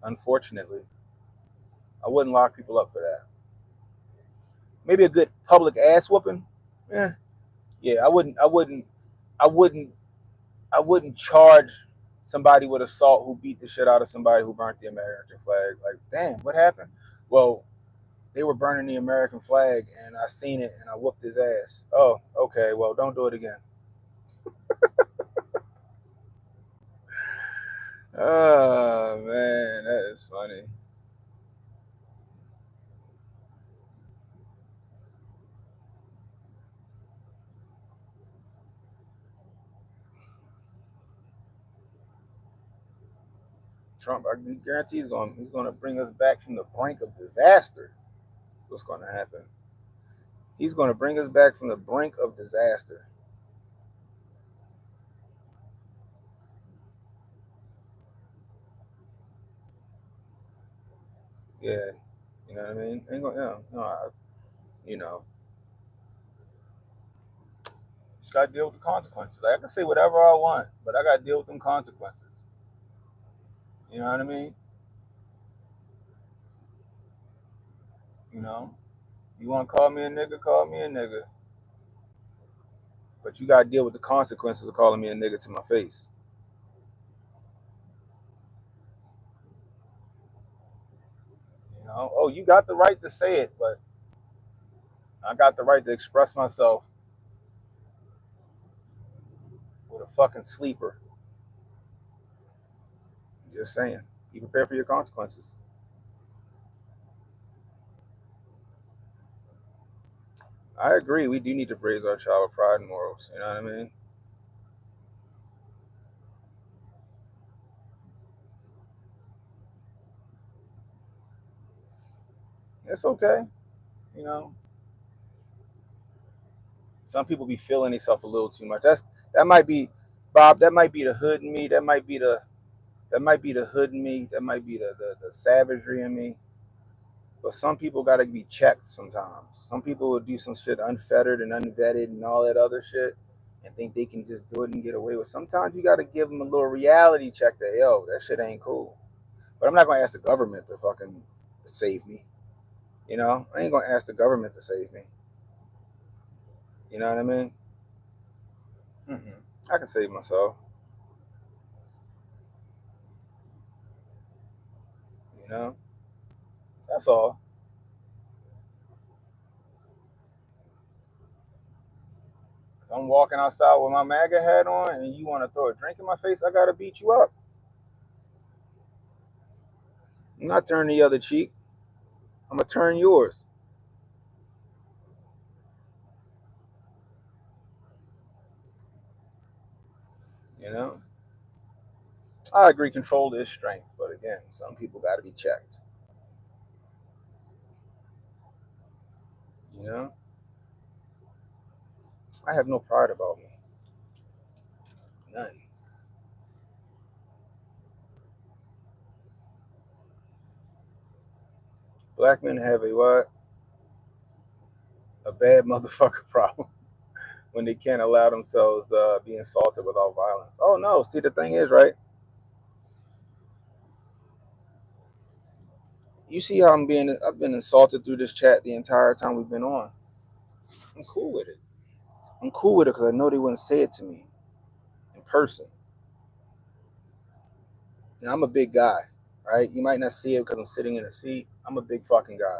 Unfortunately, I wouldn't lock people up for that. Maybe a good public ass whooping. Yeah, yeah. I wouldn't charge somebody with assault who beat the shit out of somebody who burnt the American flag. Like, damn, what happened? Well, they were burning the American flag, and I seen it, and I whooped his ass. Oh, okay. Well, don't do it again. Oh man, that is funny. Trump, I guarantee he's going to bring us back from the brink of disaster. What's going to happen? He's going to bring us back from the brink of disaster. Yeah, you know what I mean. Ain't gonna, you know, just got to deal with the consequences. Like, I can say whatever I want, but I got to deal with them consequences. You know what I mean? You know, you want to call me a nigga, call me a nigga, but you got to deal with the consequences of calling me a nigga to my face. You know, oh, you got the right to say it, but I got the right to express myself with a fucking sleeper. Just saying. Be prepared for your consequences. I agree. We do need to raise our child with pride and morals. You know what I mean? It's okay. You know, some people be feeling themselves a little too much. That might be, Bob. That might be the hood in me. That might be the hood in me. That might be the savagery in me. But some people got to be checked sometimes. Some people will do some shit unfettered and unvetted and all that other shit and think they can just do it and get away with it. Sometimes you got to give them a little reality check that, yo, that shit ain't cool. But I'm not going to ask the government to fucking save me. You know, I ain't gonna ask the government to save me. You know what I mean? Mm-mm. I can save myself. You know, that's all. If I'm walking outside with my MAGA hat on, and you want to throw a drink in my face, I gotta beat you up. I'm not turning the other cheek. I'm gonna turn yours. You know, I agree. Control is strength, but again, some people got to be checked. You know, I have no pride about me. None. Black men have a what? A bad motherfucker problem when they can't allow themselves to be insulted without violence. Oh no! See, the thing is, right? You see how I've been insulted through this chat the entire time we've been on. I'm cool with it. I'm cool with it because I know they wouldn't say it to me in person. Now, I'm a big guy, right? You might not see it because I'm sitting in a seat. I'm a big fucking guy.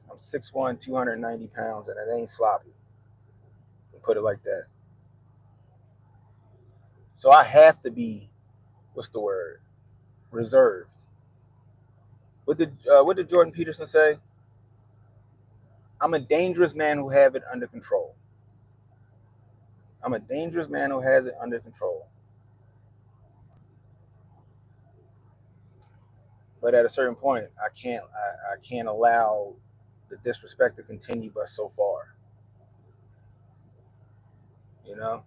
I'm 6'1", 290 pounds, and it ain't sloppy. Put it like that. So I have to be, what's the word? Reserved. What did Jordan Peterson say? I'm a dangerous man who have it under control. I'm a dangerous man who has it under control. But at a certain point, I can't allow the disrespect to continue but so far. You know?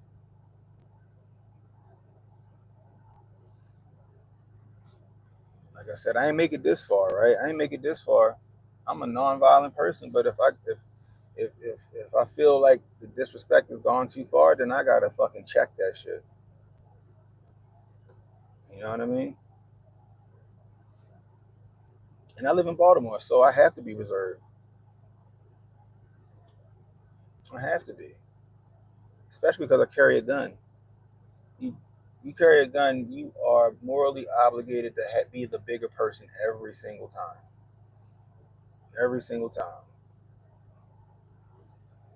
Like I said, I ain't make it this far, right? I ain't make it this far. I'm a non-violent person, but if I feel like the disrespect has gone too far, then I gotta fucking check that shit. You know what I mean? And I live in Baltimore, so I have to be reserved. I have to be, especially because I carry a gun. You, you carry a gun, you are morally obligated to be the bigger person every single time. Every single time.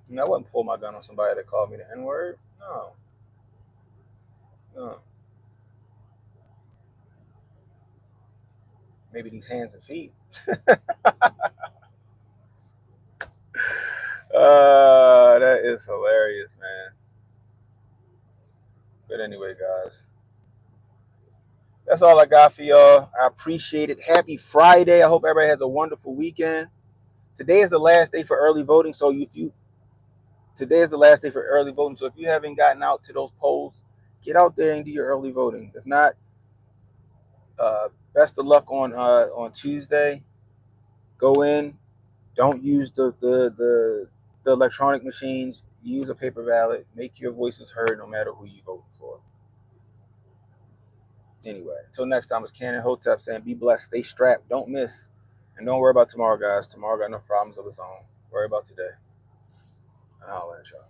You know, I wouldn't pull my gun on somebody that called me the N word. No, no. Maybe these hands and feet. That is hilarious, man. But anyway, guys, that's all I got for y'all. I appreciate it. Happy Friday. I hope everybody has a wonderful weekend. Today is the last day for early voting. So if you today is the last day for early voting. So if you haven't gotten out to those polls, get out there and do your early voting. If not, best of luck on Tuesday. Go in. Don't use the electronic machines. Use a paper ballot. Make your voices heard no matter who you vote for. Anyway, until next time, it's Cannon Hotep saying be blessed, stay strapped, don't miss, and don't worry about tomorrow, guys. Tomorrow got enough problems of its own. Worry about today. I'll let y'all.